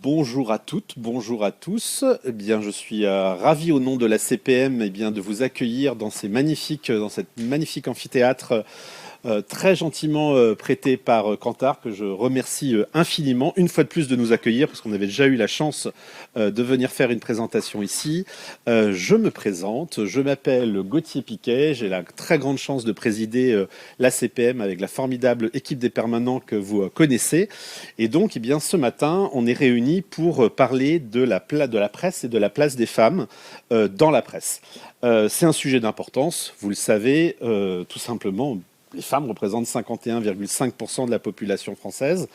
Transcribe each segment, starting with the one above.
Bonjour à toutes, bonjour à tous. Eh bien, je suis ravi au nom de la CPM de vous accueillir dans dans cette magnifique amphithéâtre très gentiment prêté par Kantar, que je remercie infiniment, une fois de plus, de nous accueillir, parce qu'on avait déjà eu la chance de venir faire une présentation ici. Je me présente, je m'appelle Gauthier Piquet, j'ai la très grande chance de présider la CPM avec la formidable équipe des permanents que vous connaissez. Et donc, ce matin, on est réunis pour parler de la presse et de la place des femmes dans la presse. C'est un sujet d'importance, vous le savez, tout simplement. Les femmes représentent 51,5% de la population française.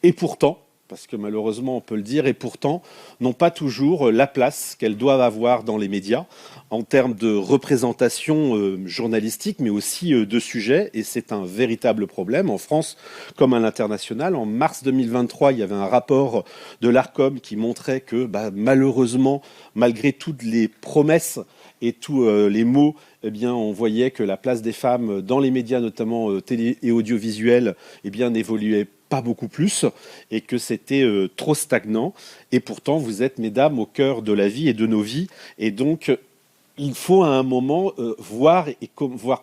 Et pourtant, parce que malheureusement on peut le dire, et pourtant n'ont pas toujours la place qu'elles doivent avoir dans les médias en termes de représentation journalistique, mais aussi de sujets. Et c'est un véritable problème en France comme à l'international. En mars 2023, il y avait un rapport de l'Arcom qui montrait que malheureusement, malgré toutes les promesses et tous les mots, on voyait que la place des femmes dans les médias, notamment télé et audiovisuels, n'évoluait pas beaucoup plus et que c'était trop stagnant. Et pourtant, vous êtes, mesdames, au cœur de la vie et de nos vies. Et donc, il faut à un moment voir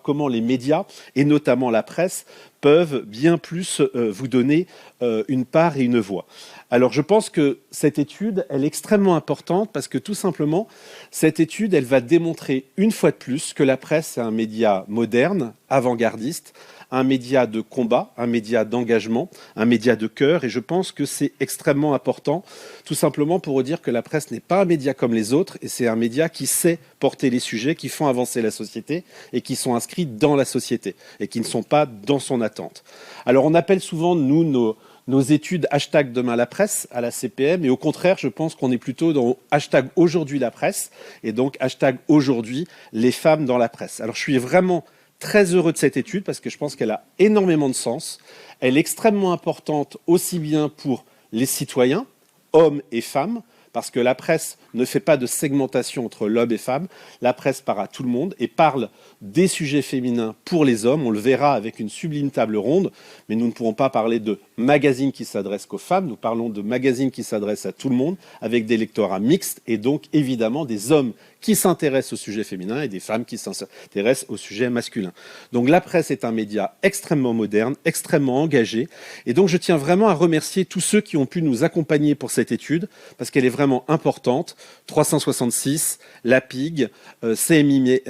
comment les médias, et notamment la presse, peuvent bien plus vous donner une part et une voix. Alors je pense que cette étude, elle est extrêmement importante parce que tout simplement, cette étude, elle va démontrer une fois de plus que la presse est un média moderne, avant-gardiste, un média de combat, un média d'engagement, un média de cœur. Et je pense que c'est extrêmement important, tout simplement pour dire que la presse n'est pas un média comme les autres, et c'est un média qui sait porter les sujets, qui font avancer la société et qui sont inscrits dans la société et qui ne sont pas dans son attente. Alors on appelle souvent, nous, nos études hashtag demain la presse à la CPM, et au contraire, je pense qu'on est plutôt dans hashtag aujourd'hui la presse, et donc hashtag aujourd'hui les femmes dans la presse. Alors je suis vraiment très heureux de cette étude parce que je pense qu'elle a énormément de sens. Elle est extrêmement importante aussi bien pour les citoyens, hommes et femmes, parce que la presse ne fait pas de segmentation entre l'homme et femme. La presse parle à tout le monde et parle des sujets féminins pour les hommes. On le verra avec une sublime table ronde, mais nous ne pourrons pas parler de magazines qui s'adressent qu'aux femmes. Nous parlons de magazines qui s'adressent à tout le monde, avec des lectorats mixtes et donc évidemment des hommes qui s'intéressent au sujet féminin et des femmes qui s'intéressent au sujet masculin. Donc la presse est un média extrêmement moderne, extrêmement engagé. Et donc je tiens vraiment à remercier tous ceux qui ont pu nous accompagner pour cette étude, parce qu'elle est vraiment importante. 366, la PIG, CMI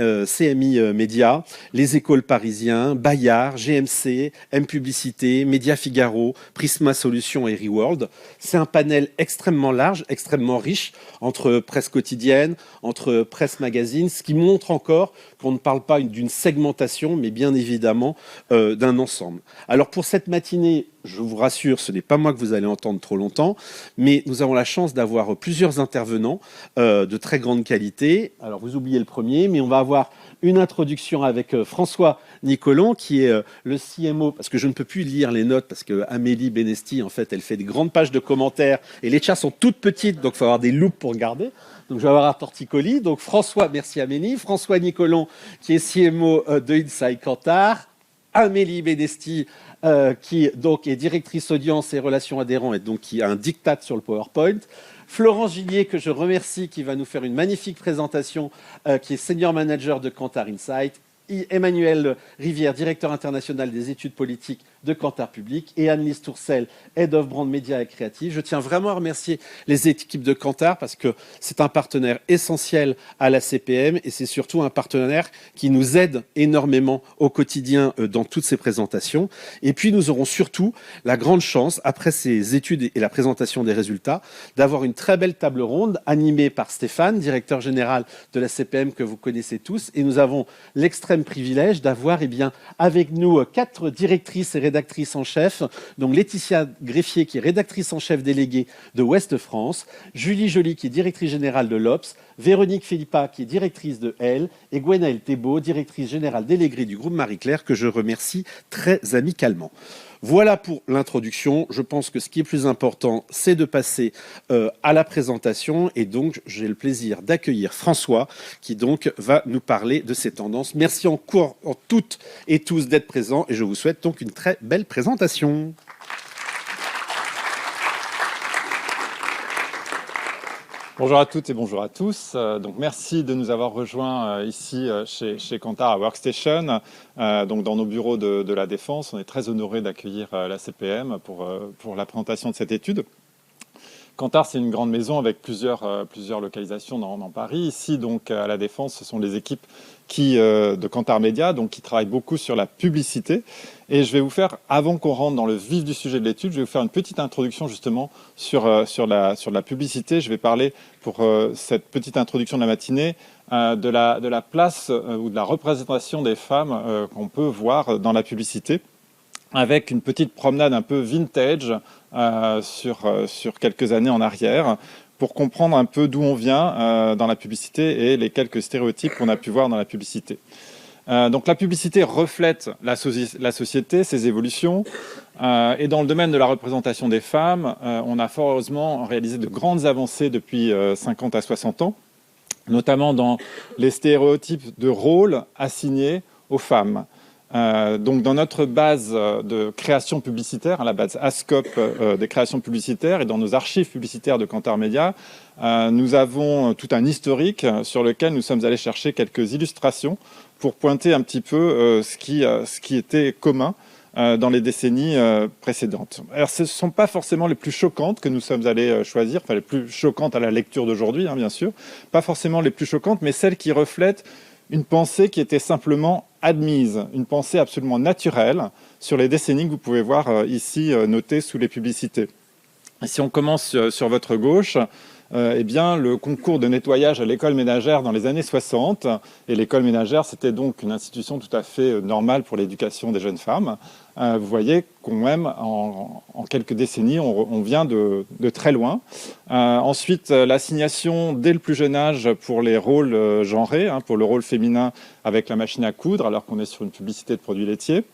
Média, les écoles parisiens, Bayard, GMC, M Publicité, Média Figaro, Prisma Solutions et Reworld. C'est un panel extrêmement large, extrêmement riche, entre presse quotidienne, entre presse magazine, ce qui montre encore qu'on ne parle pas d'une segmentation, mais bien évidemment d'un ensemble. Alors pour cette matinée, je vous rassure, ce n'est pas moi que vous allez entendre trop longtemps, mais nous avons la chance d'avoir plusieurs intervenants de très grande qualité. Alors vous oubliez le premier, mais on va avoir une introduction avec François Nicolon, qui est le CMO, parce que je ne peux plus lire les notes, parce que Amélie Benesti, en fait, elle fait des grandes pages de commentaires, et les chats sont toutes petites, donc il faut avoir des loupes pour regarder. Donc je vais avoir un torticolis. Donc François, merci Amélie. François Nicolon, qui est CMO de Inside Kantar. Amélie Benesti, qui donc est directrice audience et relations adhérents, et donc qui a un diktat sur le PowerPoint. Florent Gillier, que je remercie, qui va nous faire une magnifique présentation, qui est senior manager de Kantar Insight. Emmanuel Rivière, directeur international des études politiques de Kantar Public, et Anne-Lise Tourcel, Head of Brand Media et Créative. Je tiens vraiment à remercier les équipes de Kantar parce que c'est un partenaire essentiel à la CPM et c'est surtout un partenaire qui nous aide énormément au quotidien dans toutes ces présentations. Et puis nous aurons surtout la grande chance, après ces études et la présentation des résultats, d'avoir une très belle table ronde animée par Stéphane, directeur général de la CPM que vous connaissez tous. Et nous avons l'extrême privilège d'avoir avec nous 4 directrices et rédactrices en chef, donc Laetitia Greffier qui est rédactrice en chef déléguée de Ouest France, Julie Joly qui est directrice générale de l'Obs, Véronique Philippa qui est directrice de Elle et Gwenaëlle Thébault, directrice générale déléguée du groupe Marie-Claire, que je remercie très amicalement. Voilà pour l'introduction. Je pense que ce qui est plus important, c'est de passer à la présentation. Et donc, j'ai le plaisir d'accueillir François, qui donc va nous parler de ces tendances. Merci encore en toutes et tous d'être présents. Et je vous souhaite donc une très belle présentation. Bonjour à toutes et bonjour à tous. Donc merci de nous avoir rejoints ici chez Kantar à Workstation, donc dans nos bureaux de la Défense. On est très honorés d'accueillir la CPM pour la présentation de cette étude. Kantar, c'est une grande maison avec plusieurs localisations dans Paris. Ici, donc, à la Défense, ce sont les équipes de Kantar Media, donc, qui travaillent beaucoup sur la publicité. Et je vais vous faire, avant qu'on rentre dans le vif du sujet de l'étude, je vais vous faire une petite introduction justement sur la publicité. Je vais parler, pour cette petite introduction de la matinée, de la place ou de la représentation des femmes qu'on peut voir dans la publicité, avec une petite promenade un peu vintage sur quelques années en arrière, pour comprendre un peu d'où on vient dans la publicité et les quelques stéréotypes qu'on a pu voir dans la publicité. Donc la publicité reflète la société, ses évolutions, et dans le domaine de la représentation des femmes, on a fort heureusement réalisé de grandes avancées depuis 50 à 60 ans, notamment dans les stéréotypes de rôle assignés aux femmes. Donc dans notre base de création publicitaire, la base ASCOP des créations publicitaires, et dans nos archives publicitaires de Kantar Media, nous avons tout un historique sur lequel nous sommes allés chercher quelques illustrations pour pointer un petit peu ce qui était commun dans les décennies précédentes. Alors ce ne sont pas forcément les plus choquantes que nous sommes allés choisir, enfin les plus choquantes à la lecture d'aujourd'hui, bien sûr, pas forcément les plus choquantes, mais celles qui reflètent une pensée qui était simplement admise, une pensée absolument naturelle sur les décennies que vous pouvez voir ici notées sous les publicités. Et si on commence sur votre gauche, eh bien, le concours de nettoyage à l'école ménagère dans les années 60, et l'école ménagère, c'était donc une institution tout à fait normale pour l'éducation des jeunes femmes. Vous voyez quand même, en quelques décennies, on vient de très loin. Ensuite, l'assignation dès le plus jeune âge pour les rôles genrés, pour le rôle féminin avec la machine à coudre, alors qu'on est sur une publicité de produits laitiers,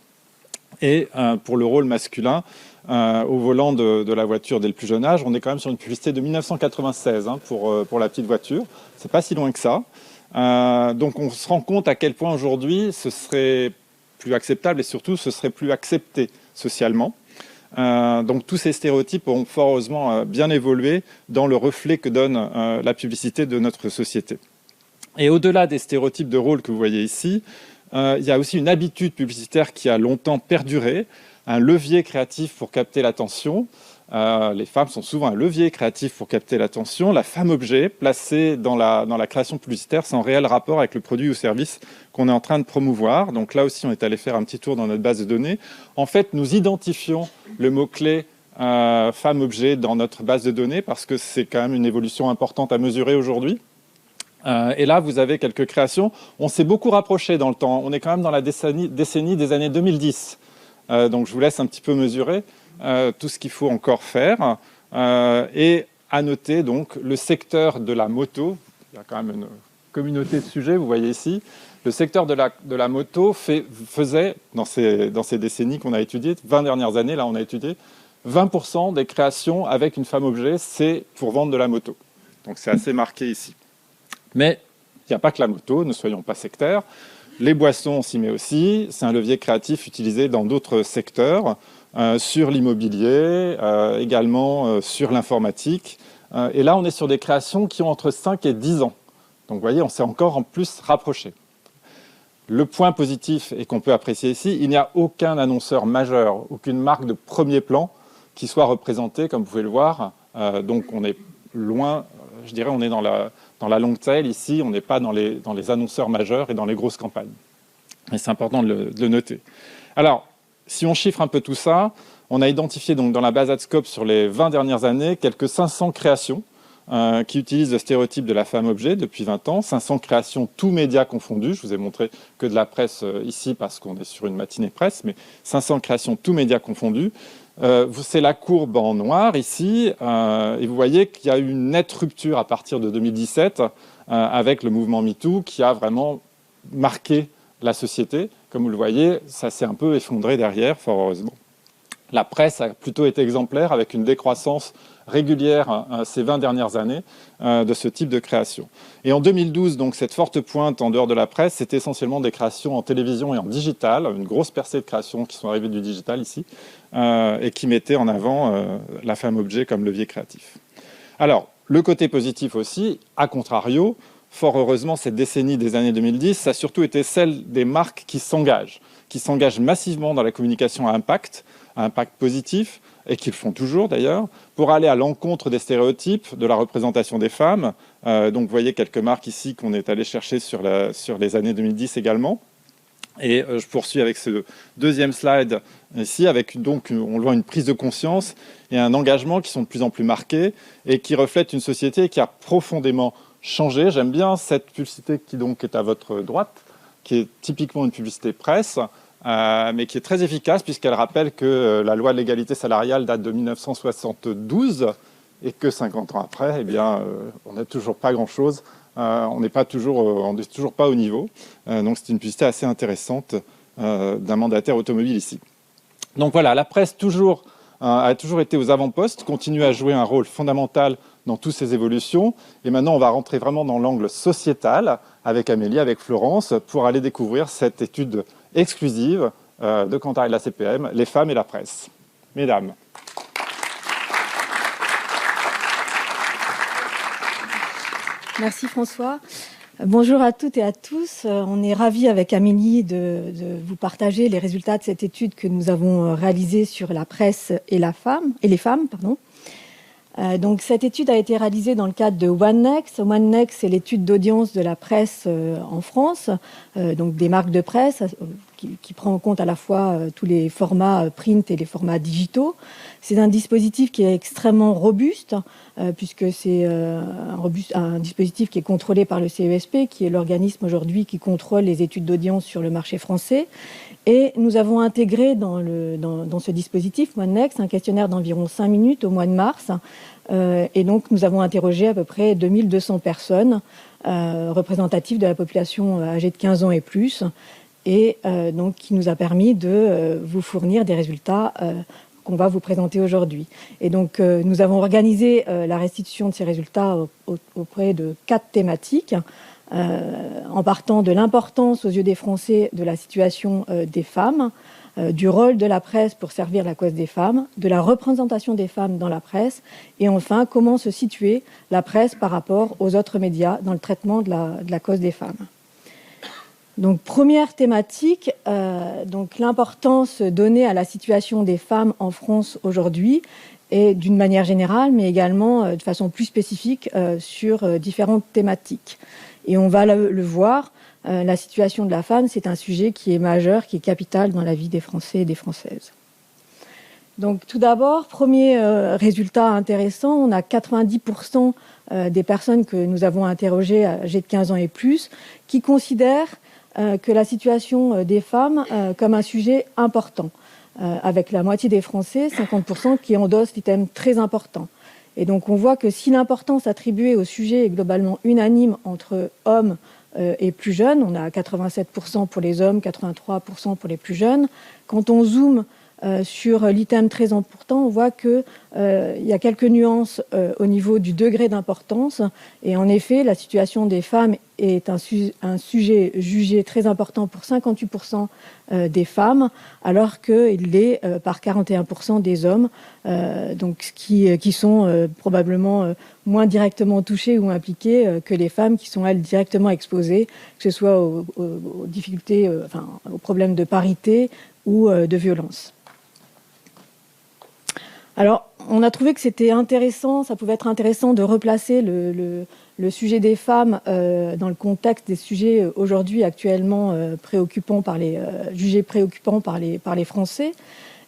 et pour le rôle masculin, au volant de la voiture dès le plus jeune âge. On est quand même sur une publicité de 1996 pour la petite voiture. C'est pas si loin que ça. Donc on se rend compte à quel point aujourd'hui ce serait plus acceptable et surtout ce serait plus accepté socialement. Donc tous ces stéréotypes ont fort heureusement bien évolué dans le reflet que donne la publicité de notre société. Et au-delà des stéréotypes de rôle que vous voyez ici, il y a aussi une habitude publicitaire qui a longtemps perduré, un levier créatif pour capter l'attention. Les femmes sont souvent un levier créatif pour capter l'attention. La femme-objet, placée dans la création publicitaire, sans réel rapport avec le produit ou service qu'on est en train de promouvoir. Donc là aussi, on est allé faire un petit tour dans notre base de données. En fait, nous identifions le mot-clé femme-objet dans notre base de données parce que c'est quand même une évolution importante à mesurer aujourd'hui. Et là, vous avez quelques créations. On s'est beaucoup rapproché dans le temps. On est quand même dans la décennie des années 2010. Donc je vous laisse un petit peu mesurer tout ce qu'il faut encore faire. Et à noter donc le secteur de la moto. Il y a quand même une communauté de sujets, vous voyez ici. Le secteur de la moto faisait, dans ces décennies qu'on a étudiées, 20 dernières années, là on a étudié, 20% des créations avec une femme-objet, c'est pour vendre de la moto. Donc c'est assez marqué ici. Mais il n'y a pas que la moto, ne soyons pas sectaires. Les boissons, on s'y met aussi. C'est un levier créatif utilisé dans d'autres secteurs, sur l'immobilier, également sur l'informatique. Et là, on est sur des créations qui ont entre 5 et 10 ans. Donc vous voyez, on s'est encore en plus rapproché. Le point positif et qu'on peut apprécier ici, il n'y a aucun annonceur majeur, aucune marque de premier plan qui soit représentée, comme vous pouvez le voir. Donc on est loin, je dirais, on est dans la long tail ici, on n'est pas dans les annonceurs majeurs et dans les grosses campagnes. Et c'est important de le noter. Alors, si on chiffre un peu tout ça, on a identifié donc dans la base AdScope sur les 20 dernières années quelques 500 créations qui utilisent le stéréotype de la femme-objet depuis 20 ans, 500 créations tous médias confondus. Je vous ai montré que de la presse ici parce qu'on est sur une matinée presse, mais 500 créations tous médias confondus. C'est la courbe en noir ici, et vous voyez qu'il y a eu une nette rupture à partir de 2017 avec le mouvement MeToo qui a vraiment marqué la société. Comme vous le voyez, ça s'est un peu effondré derrière, fort heureusement. La presse a plutôt été exemplaire avec une décroissance régulière ces 20 dernières années de ce type de création. Et en 2012, donc, cette forte pointe en dehors de la presse, c'est essentiellement des créations en télévision et en digital, une grosse percée de créations qui sont arrivées du digital ici, et qui mettaient en avant la femme-objet comme levier créatif. Alors, Le côté positif aussi, à contrario, fort heureusement, cette décennie des années 2010, ça a surtout été celle des marques qui s'engagent massivement dans la communication à impact positif, et qui le font toujours d'ailleurs, pour aller à l'encontre des stéréotypes de la représentation des femmes. Donc vous voyez quelques marques ici qu'on est allé chercher sur les années 2010 également. Et je poursuis avec ce deuxième slide ici, avec donc, on le voit, une prise de conscience et un engagement qui sont de plus en plus marqués et qui reflètent une société qui a profondément changé. J'aime bien cette publicité qui donc est à votre droite, qui est typiquement une publicité presse, mais qui est très efficace puisqu'elle rappelle que la loi de l'égalité salariale date de 1972 et que 50 ans après, eh bien, on n'a toujours pas grand-chose. On n'est toujours pas au niveau. Donc c'est une publicité assez intéressante d'un mandataire automobile ici. Donc voilà, la presse a toujours été aux avant-postes, continue à jouer un rôle fondamental dans toutes ces évolutions. Et maintenant, on va rentrer vraiment dans l'angle sociétal avec Amélie, avec Florence, pour aller découvrir cette étude exclusive de Kantar et de la CPM, les femmes et la presse. Mesdames. Merci François. Bonjour à toutes et à tous. On est ravis avec Amélie de vous partager les résultats de cette étude que nous avons réalisée sur la presse et les femmes. Donc cette étude a été réalisée dans le cadre de OneNext. OneNext, c'est l'étude d'audience de la presse en France, donc des marques de presse, qui prend en compte à la fois tous les formats print et les formats digitaux. C'est un dispositif qui est extrêmement robuste, puisque c'est un dispositif qui est contrôlé par le CESP, qui est l'organisme aujourd'hui qui contrôle les études d'audience sur le marché français. Et nous avons intégré dans ce dispositif OneNext un questionnaire d'environ 5 minutes au mois de mars. Et donc nous avons interrogé à peu près 2200 personnes représentatives de la population âgée de 15 ans et plus, et donc qui nous a permis de vous fournir des résultats qu'on va vous présenter aujourd'hui. Et donc nous avons organisé la restitution de ces résultats auprès de 4 thématiques, en partant de l'importance aux yeux des Français de la situation des femmes, du rôle de la presse pour servir la cause des femmes, de la représentation des femmes dans la presse, et enfin comment se situer la presse par rapport aux autres médias dans le traitement de la cause des femmes. Donc première thématique, donc l'importance donnée à la situation des femmes en France aujourd'hui, et d'une manière générale, mais également de façon plus spécifique sur différentes thématiques. Et on va le voir, la situation de la femme, c'est un sujet qui est majeur, qui est capital dans la vie des Français et des Françaises. Donc tout d'abord, premier résultat intéressant, on a 90% des personnes que nous avons interrogées âgées de 15 ans et plus qui considèrent que la situation des femmes comme un sujet important, avec la moitié des Français, 50%, qui endossent l'item très important. Et donc on voit que si l'importance attribuée au sujet est globalement unanime entre hommes et plus jeunes, on a 87% pour les hommes, 83% pour les plus jeunes, quand on zoome sur l'item très important, on voit qu'il y a quelques nuances au niveau du degré d'importance. Et en effet, la situation des femmes est un sujet jugé très important pour 58% des femmes, alors qu'il l'est par 41% des hommes, donc qui sont probablement moins directement touchés ou impliqués que les femmes qui sont, elles, directement exposées, que ce soit aux difficultés, aux problèmes de parité ou de violence. Alors, on a trouvé que c'était intéressant, ça pouvait être intéressant de replacer le sujet des femmes dans le contexte des sujets aujourd'hui actuellement jugés préoccupants par les Français.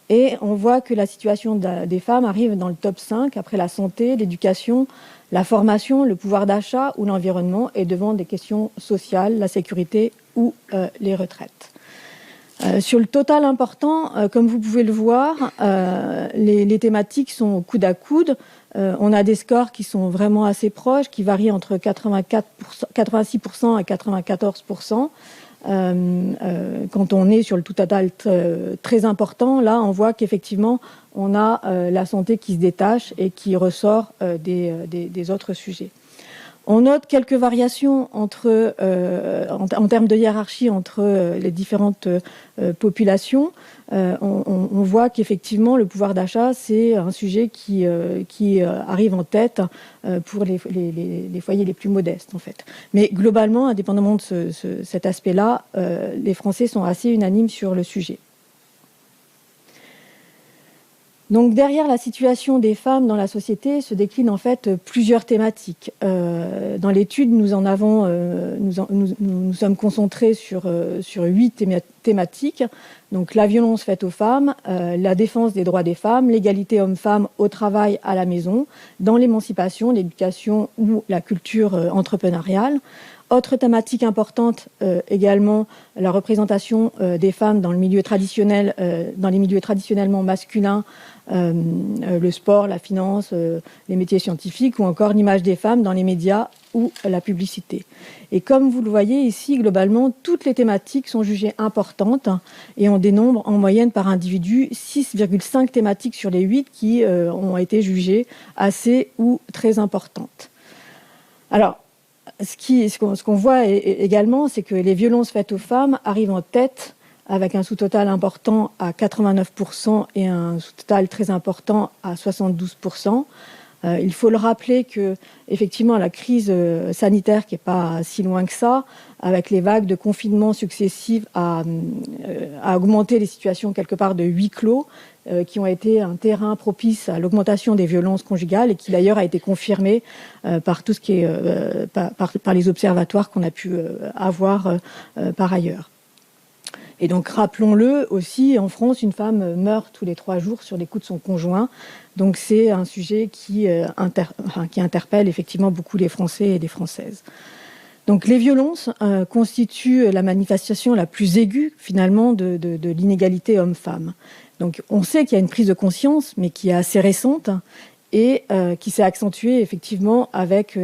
Et on voit que la situation des femmes arrive dans le top 5 après la santé, l'éducation, la formation, le pouvoir d'achat ou l'environnement, et devant des questions sociales, la sécurité ou les retraites. Sur le total important, comme vous pouvez le voir, les thématiques sont au coude à coude. On a des scores qui sont vraiment assez proches, qui varient entre 86% et 94%. Quand on est sur le tout total très important, là, on voit qu'effectivement, on a la santé qui se détache et qui ressort des autres sujets. On note quelques variations en termes de hiérarchie entre les différentes populations. On voit qu'effectivement, le pouvoir d'achat, c'est un sujet qui arrive en tête pour les foyers les plus modestes, en fait. Mais globalement, indépendamment de cet aspect-là, les Français sont assez unanimes sur le sujet. Donc derrière la situation des femmes dans la société se déclinent en fait plusieurs thématiques. Dans l'étude, nous sommes concentrés sur 8 thématiques. Donc la violence faite aux femmes, la défense des droits des femmes, l'égalité hommes-femmes au travail, à la maison, dans l'émancipation, l'éducation ou la culture entrepreneuriale. Autre thématique importante également, la représentation des femmes dans le milieu traditionnel, dans les milieux traditionnellement masculins, le sport, la finance, les métiers scientifiques ou encore l'image des femmes dans les médias ou la publicité. Et comme vous le voyez ici, globalement, toutes les thématiques sont jugées importantes et on dénombre en moyenne par individu 6,5 thématiques sur les 8 qui ont été jugées assez ou très importantes. Alors, ce qu'on voit également, c'est que les violences faites aux femmes arrivent en tête avec un sous-total important à 89% et un sous-total très important à 72%. Il faut le rappeler que, effectivement, la crise sanitaire, qui n'est pas si loin que ça, avec les vagues de confinement successives, a augmenté les situations quelque part de huis clos, qui ont été un terrain propice à l'augmentation des violences conjugales et qui d'ailleurs a été confirmé par tout ce qui est par les observatoires qu'on a pu avoir par ailleurs. Et donc, rappelons-le aussi, en France, une femme meurt tous les 3 jours sur les coups de son conjoint. Donc, c'est un sujet qui interpelle effectivement beaucoup les Français et les Françaises. Donc, les violences constituent la manifestation la plus aiguë, finalement, de l'inégalité homme-femme. Donc, on sait qu'il y a une prise de conscience, mais qui est assez récente et qui s'est accentuée effectivement avec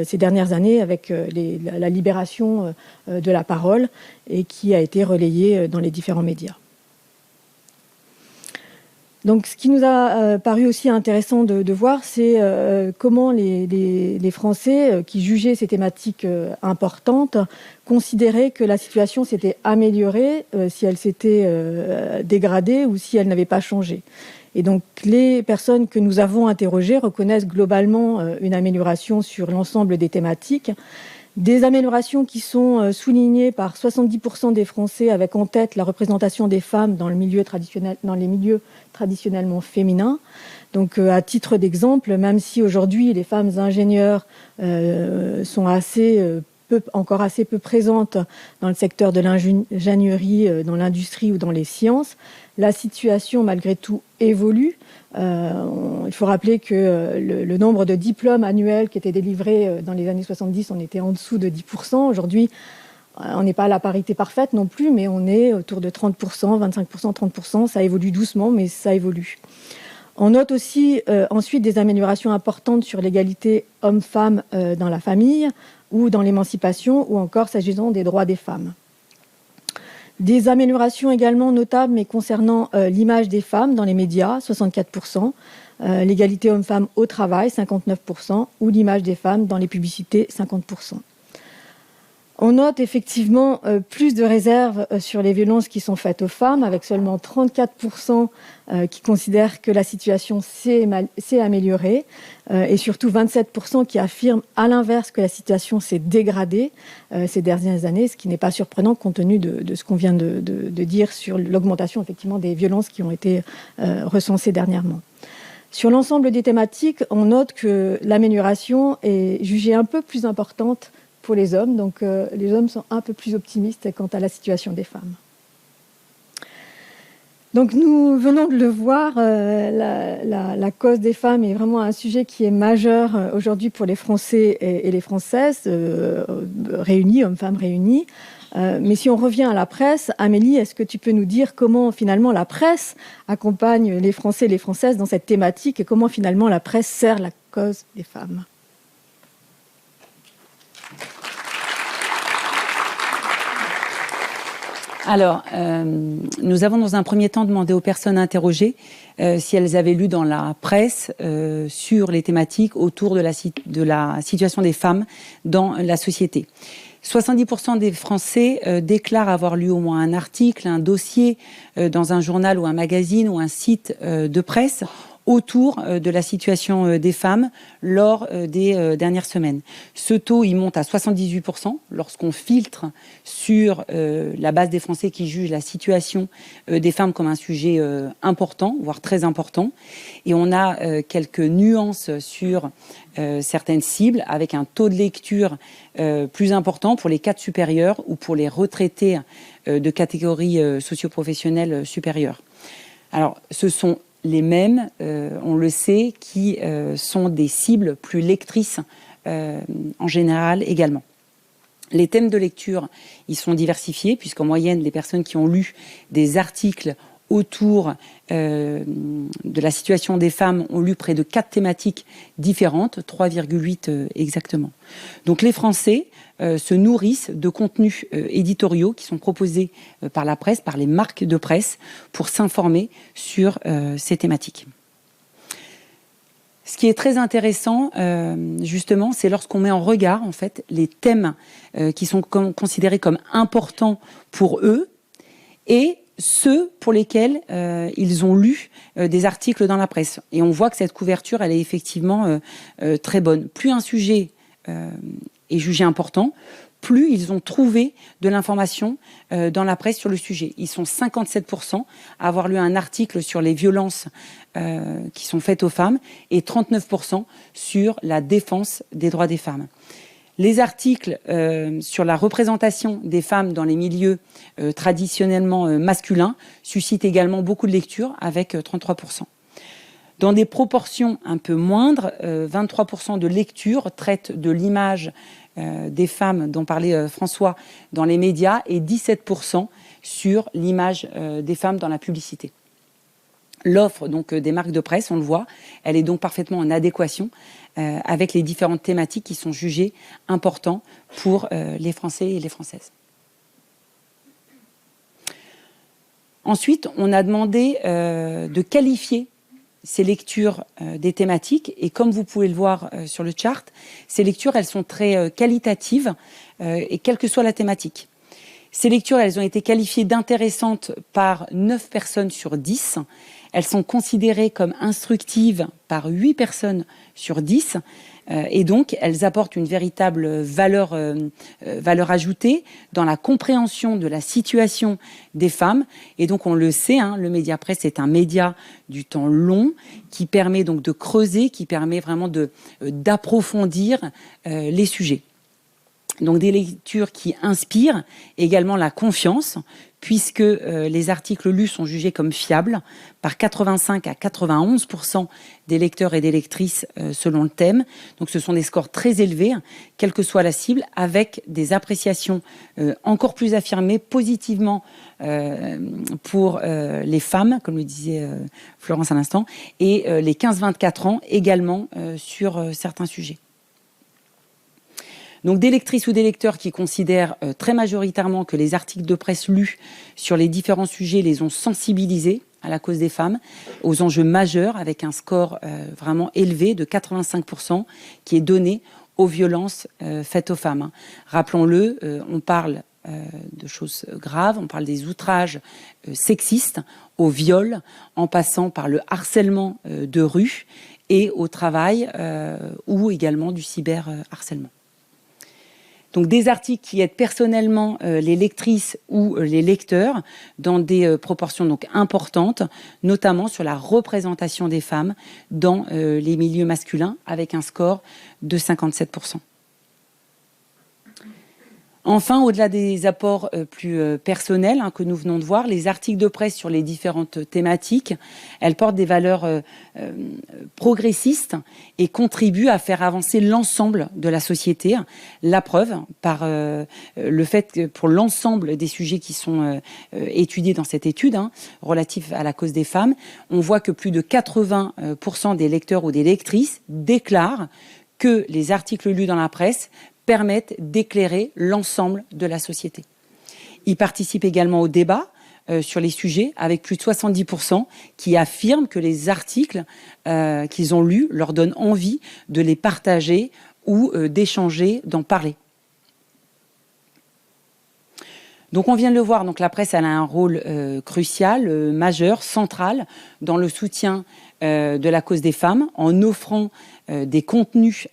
ces dernières années, avec la libération de la parole et qui a été relayée dans les différents médias. Donc, ce qui nous a paru aussi intéressant de voir, c'est comment les Français qui jugeaient ces thématiques importantes considéraient que la situation s'était améliorée, si elle s'était dégradée ou si elle n'avait pas changé. Et donc, les personnes que nous avons interrogées reconnaissent globalement une amélioration sur l'ensemble des thématiques. Des améliorations qui sont soulignées par 70% des Français avec en tête la représentation des femmes dans les milieux traditionnellement féminins. Donc, à titre d'exemple, même si aujourd'hui les femmes ingénieurs sont encore assez peu présentes dans le secteur de l'ingénierie, dans l'industrie ou dans les sciences, la situation malgré tout évolue. Il faut rappeler que le nombre de diplômes annuels qui étaient délivrés dans les années 70, on était en dessous de 10%. Aujourd'hui, on n'est pas à la parité parfaite non plus, mais on est autour de 30%, 25%, 30%. Ça évolue doucement, mais ça évolue. On note aussi ensuite des améliorations importantes sur l'égalité homme-femme dans la famille ou dans l'émancipation ou encore s'agissant des droits des femmes. Des améliorations également notables, mais concernant l'image des femmes dans les médias, 64%, l'égalité homme-femme au travail, 59%, ou l'image des femmes dans les publicités, 50%. On note effectivement plus de réserves sur les violences qui sont faites aux femmes, avec seulement 34% qui considèrent que la situation s'est améliorée, et surtout 27% qui affirment à l'inverse que la situation s'est dégradée ces dernières années, ce qui n'est pas surprenant compte tenu de ce qu'on vient de dire sur l'augmentation effectivement des violences qui ont été recensées dernièrement. Sur l'ensemble des thématiques, on note que l'amélioration est jugée un peu plus importante pour les hommes, donc les hommes sont un peu plus optimistes quant à la situation des femmes. Donc nous venons de le voir, la cause des femmes est vraiment un sujet qui est majeur aujourd'hui pour les Français et les Françaises réunis, hommes-femmes réunis. Mais si on revient à la presse, Amélie, est-ce que tu peux nous dire comment finalement la presse accompagne les Français et les Françaises dans cette thématique et comment finalement la presse sert la cause des femmes ? Alors, nous avons dans un premier temps demandé aux personnes interrogées si elles avaient lu dans la presse sur les thématiques autour de la situation des femmes dans la société. 70% des Français déclarent avoir lu au moins un article, un dossier dans un journal ou un magazine ou un site de presse autour de la situation des femmes lors des dernières semaines. Ce taux, il monte à 78% lorsqu'on filtre sur la base des Français qui jugent la situation des femmes comme un sujet important, voire très important. Et on a quelques nuances sur certaines cibles, avec un taux de lecture plus important pour les cadres supérieurs ou pour les retraités de catégories socio-professionnelles supérieures. Alors, ce sont les mêmes, on le sait, qui sont des cibles plus lectrices en général également. Les thèmes de lecture, ils sont diversifiés, puisqu'en moyenne, les personnes qui ont lu des articles autour de la situation des femmes ont lu près de 4 thématiques différentes, 3,8 exactement. Donc les Français se nourrissent de contenus éditoriaux qui sont proposés par la presse, par les marques de presse, pour s'informer sur ces thématiques. Ce qui est très intéressant, justement, c'est lorsqu'on met en regard, en fait, les thèmes qui sont considérés comme importants pour eux et ceux pour lesquels ils ont lu des articles dans la presse. Et on voit que cette couverture, elle est effectivement très bonne. Plus un sujet est jugé important, plus ils ont trouvé de l'information dans la presse sur le sujet. Ils sont 57% à avoir lu un article sur les violences qui sont faites aux femmes et 39% sur la défense des droits des femmes. Les articles sur la représentation des femmes dans les milieux traditionnellement masculins suscitent également beaucoup de lectures, avec 33%. Dans des proportions un peu moindres, 23% de lectures traitent de l'image des femmes dont parlait François dans les médias et 17% sur l'image des femmes dans la publicité. L'offre donc des marques de presse, on le voit, elle est donc parfaitement en adéquation avec les différentes thématiques qui sont jugées importantes pour les Français et les Françaises. Ensuite, on a demandé de qualifier ces lectures des thématiques, et comme vous pouvez le voir sur le chart, ces lectures, elles sont très qualitatives, et quelle que soit la thématique. Ces lectures, elles ont été qualifiées d'intéressantes par 9 personnes sur 10. Elles sont considérées comme instructives par 8 personnes sur 10. Et donc, elles apportent une véritable valeur ajoutée dans la compréhension de la situation des femmes. Et donc, on le sait, le Mediapresse est un média du temps long qui permet donc de creuser, qui permet vraiment d'approfondir les sujets. Donc des lectures qui inspirent également la confiance, puisque les articles lus sont jugés comme fiables par 85 à 91% des lecteurs et des lectrices selon le thème. Donc ce sont des scores très élevés, quelle que soit la cible, avec des appréciations encore plus affirmées positivement pour les femmes, comme le disait Florence à l'instant, et les 15-24 ans également sur certains sujets. Donc des lectrices ou des lecteurs qui considèrent très majoritairement que les articles de presse lus sur les différents sujets les ont sensibilisés à la cause des femmes, aux enjeux majeurs, avec un score vraiment élevé de 85% qui est donné aux violences faites aux femmes. Rappelons-le, on parle de choses graves, on parle des outrages sexistes, au viol, en passant par le harcèlement de rue et au travail ou également du cyberharcèlement. Donc des articles qui aident personnellement les lectrices ou les lecteurs dans des proportions donc importantes, notamment sur la représentation des femmes dans les milieux masculins, avec un score de 57%. Enfin, au-delà des apports plus personnels que nous venons de voir, les articles de presse sur les différentes thématiques, elles portent des valeurs progressistes et contribuent à faire avancer l'ensemble de la société. La preuve, par le fait que pour l'ensemble des sujets qui sont étudiés dans cette étude, relatifs à la cause des femmes, on voit que plus de 80% des lecteurs ou des lectrices déclarent que les articles lus dans la presse permettent d'éclairer l'ensemble de la société. Ils participent également au débat sur les sujets, avec plus de 70% qui affirment que les articles qu'ils ont lus leur donnent envie de les partager ou d'échanger, d'en parler. Donc on vient de le voir, donc la presse elle a un rôle crucial, majeur, central dans le soutien de la cause des femmes, en offrant des contenus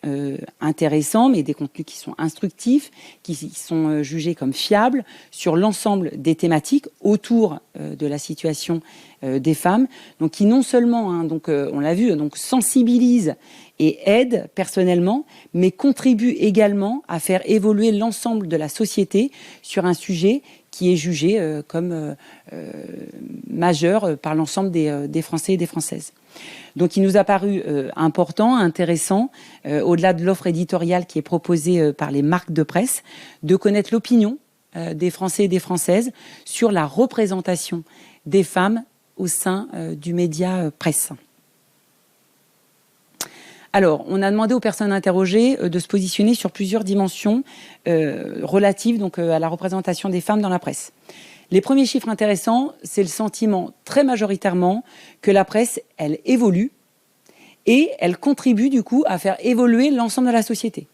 intéressants, mais des contenus qui sont instructifs, qui sont jugés comme fiables sur l'ensemble des thématiques autour de la situation des femmes, donc qui non seulement, on l'a vu, donc sensibilisent et aident personnellement, mais contribuent également à faire évoluer l'ensemble de la société sur un sujet qui est jugé comme majeur par l'ensemble des Français et des Françaises. Donc il nous a paru important, intéressant, au-delà de l'offre éditoriale qui est proposée par les marques de presse, de connaître l'opinion des Français et des Françaises sur la représentation des femmes au sein du média presse. Alors, on a demandé aux personnes interrogées de se positionner sur plusieurs dimensions relatives donc, à la représentation des femmes dans la presse. Les premiers chiffres intéressants, c'est le sentiment très majoritairement que la presse, elle évolue et elle contribue du coup à faire évoluer l'ensemble de la société.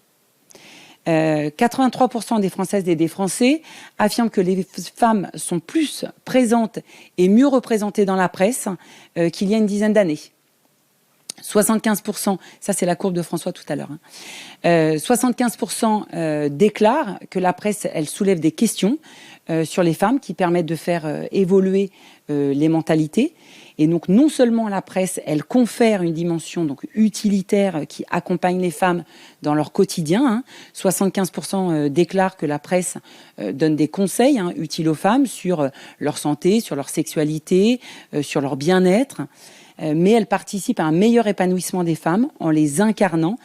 83% des Françaises et des Français affirment que les femmes sont plus présentes et mieux représentées dans la presse qu'il y a une dizaine d'années. 75%, ça c'est la courbe de François tout à l'heure, 75% déclarent que la presse, elle soulève des questions sur les femmes qui permettent de faire évoluer les mentalités. Et donc non seulement la presse, elle confère une dimension donc utilitaire qui accompagne les femmes dans leur quotidien. 75% déclarent que la presse donne des conseils utiles aux femmes sur leur santé, sur leur sexualité, sur leur bien-être. Mais elle participe à un meilleur épanouissement des femmes en les incarnant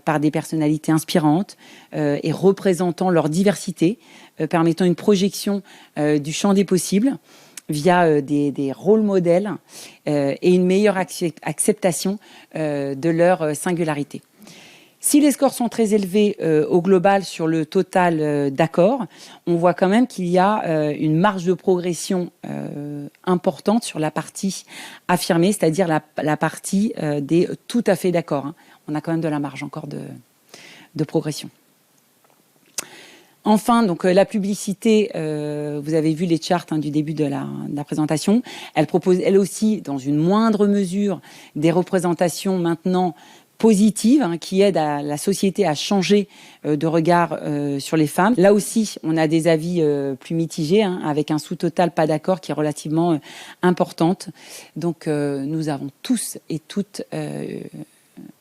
par des personnalités inspirantes et représentant leur diversité, permettant une projection du champ des possibles via des rôles modèles et une meilleure acceptation de leur singularité. Si les scores sont très élevés au global sur le total d'accord, on voit quand même qu'il y a une marge de progression importante sur la partie affirmée, c'est-à-dire la partie des tout à fait d'accord. On a quand même de la marge encore de progression. Enfin, donc la publicité, vous avez vu les charts du début de la présentation. Elle propose, elle aussi, dans une moindre mesure, des représentations maintenant positives qui aident la société à changer de regard sur les femmes. Là aussi, on a des avis plus mitigés, avec un sous-total pas d'accord qui est relativement importante. Donc, nous avons tous et toutes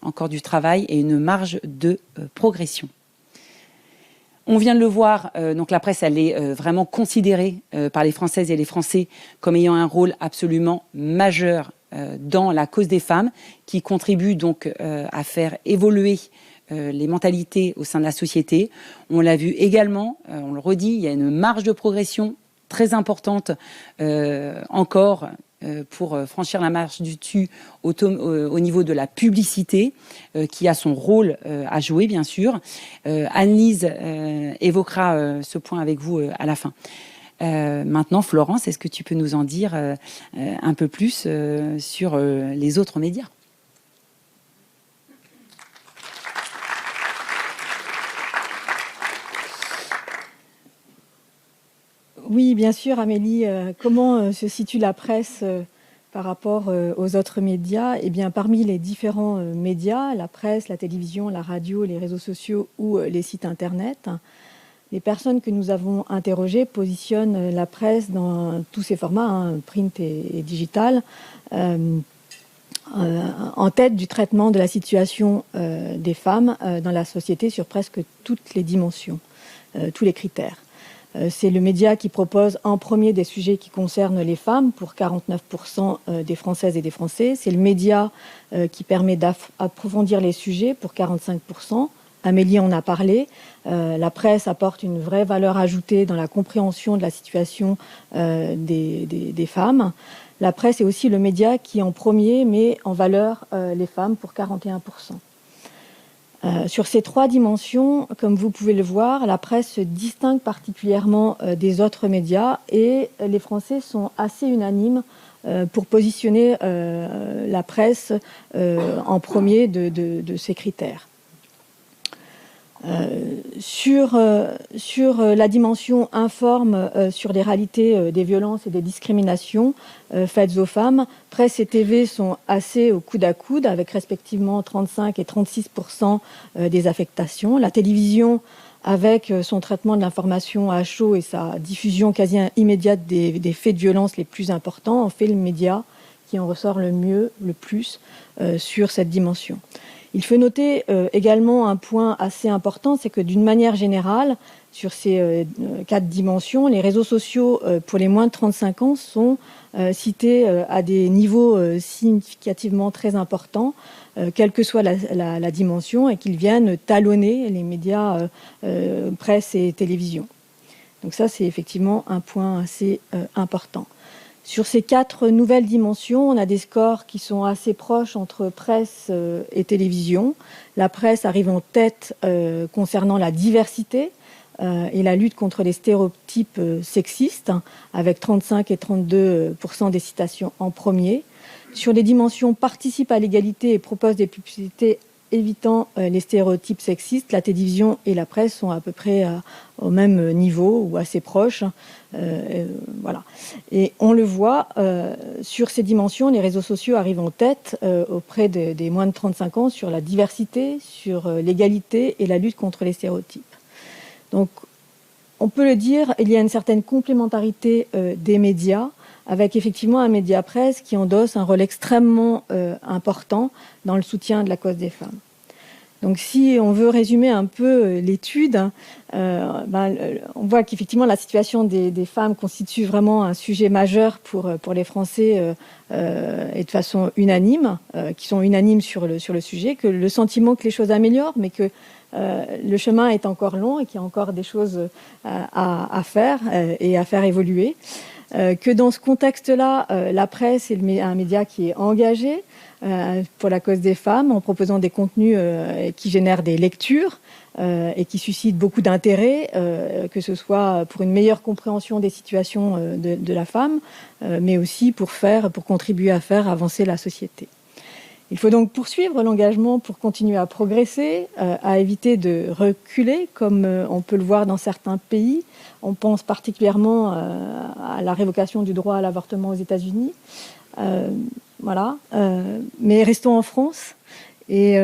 encore du travail et une marge de progression. On vient de le voir, donc la presse, elle est vraiment considérée par les Françaises et les Français comme ayant un rôle absolument majeur dans la cause des femmes, qui contribue donc à faire évoluer les mentalités au sein de la société. On l'a vu également, on le redit, il y a une marge de progression très importante encore pour franchir la marche du dessus au niveau de la publicité, qui a son rôle à jouer, bien sûr. Anne-Lise évoquera ce point avec vous à la fin. Maintenant, Florence, est-ce que tu peux nous en dire un peu plus sur les autres médias ? Oui, bien sûr, Amélie. Comment se situe la presse par rapport aux autres médias ? Eh bien, parmi les différents médias, la presse, la télévision, la radio, les réseaux sociaux ou les sites Internet, les personnes que nous avons interrogées positionnent la presse dans tous ses formats, print et digital, en tête du traitement de la situation des femmes dans la société sur presque toutes les dimensions, tous les critères. C'est le média qui propose en premier des sujets qui concernent les femmes pour 49% des Françaises et des Français. C'est le média qui permet d'approfondir les sujets pour 45%. Amélie en a parlé. La presse apporte une vraie valeur ajoutée dans la compréhension de la situation des femmes. La presse est aussi le média qui en premier met en valeur les femmes pour 41%. Sur ces 3 dimensions, comme vous pouvez le voir, la presse se distingue particulièrement des autres médias et les Français sont assez unanimes pour positionner la presse en premier de ces critères. Sur la dimension informe sur les réalités des violences et des discriminations faites aux femmes, presse et TV sont assez au coude à coude avec respectivement 35 et 36% des affectations. La télévision, avec son traitement de l'information à chaud et sa diffusion quasi immédiate des faits de violence les plus importants, en fait le média qui en ressort le plus sur cette dimension. Il faut noter également un point assez important, c'est que d'une manière générale, sur ces 4 dimensions, les réseaux sociaux pour les moins de 35 ans sont cités à des niveaux significativement très importants, quelle que soit la dimension, et qu'ils viennent talonner les médias presse et télévision. Donc ça, c'est effectivement un point assez important. Sur ces 4 nouvelles dimensions, on a des scores qui sont assez proches entre presse et télévision. La presse arrive en tête concernant la diversité et la lutte contre les stéréotypes sexistes, avec 35 et 32% des citations en premier. Sur les dimensions participe à l'égalité et propose des publicités évitant les stéréotypes sexistes, la télévision et la presse sont à peu près au même niveau ou assez proches. Voilà. Et on le voit, sur ces dimensions, les réseaux sociaux arrivent en tête auprès des moins de 35 ans sur la diversité, sur l'égalité et la lutte contre les stéréotypes. Donc, on peut le dire, il y a une certaine complémentarité des médias, avec effectivement un média presse qui endosse un rôle extrêmement important dans le soutien de la cause des femmes. Donc si on veut résumer un peu l'étude, on voit qu'effectivement la situation des femmes constitue vraiment un sujet majeur pour les Français et de façon unanime, qui sont unanimes sur le sujet, que le sentiment que les choses améliorent, mais que le chemin est encore long et qu'il y a encore des choses à faire et à faire évoluer. Que dans ce contexte-là, la presse est un média qui est engagé pour la cause des femmes en proposant des contenus qui génèrent des lectures et qui suscitent beaucoup d'intérêt, que ce soit pour une meilleure compréhension des situations de la femme, mais aussi pour contribuer à faire avancer la société. Il faut donc poursuivre l'engagement pour continuer à progresser, à éviter de reculer, comme on peut le voir dans certains pays. On pense particulièrement à la révocation du droit à l'avortement aux États-Unis. Voilà. Mais restons en France et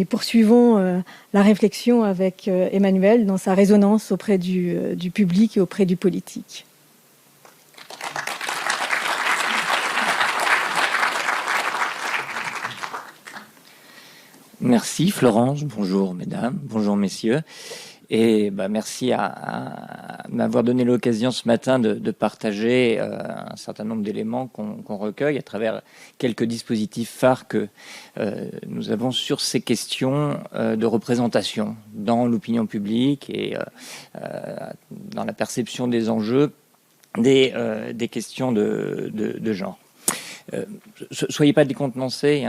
poursuivons la réflexion avec Emmanuel dans sa résonance auprès du public et auprès du politique. Merci Florence, bonjour mesdames, bonjour messieurs. Et merci à m'avoir donné l'occasion ce matin de partager un certain nombre d'éléments qu'on recueille à travers quelques dispositifs phares que nous avons sur ces questions de représentation dans l'opinion publique et dans la perception des enjeux des questions de genre. Soyez pas décontenancés.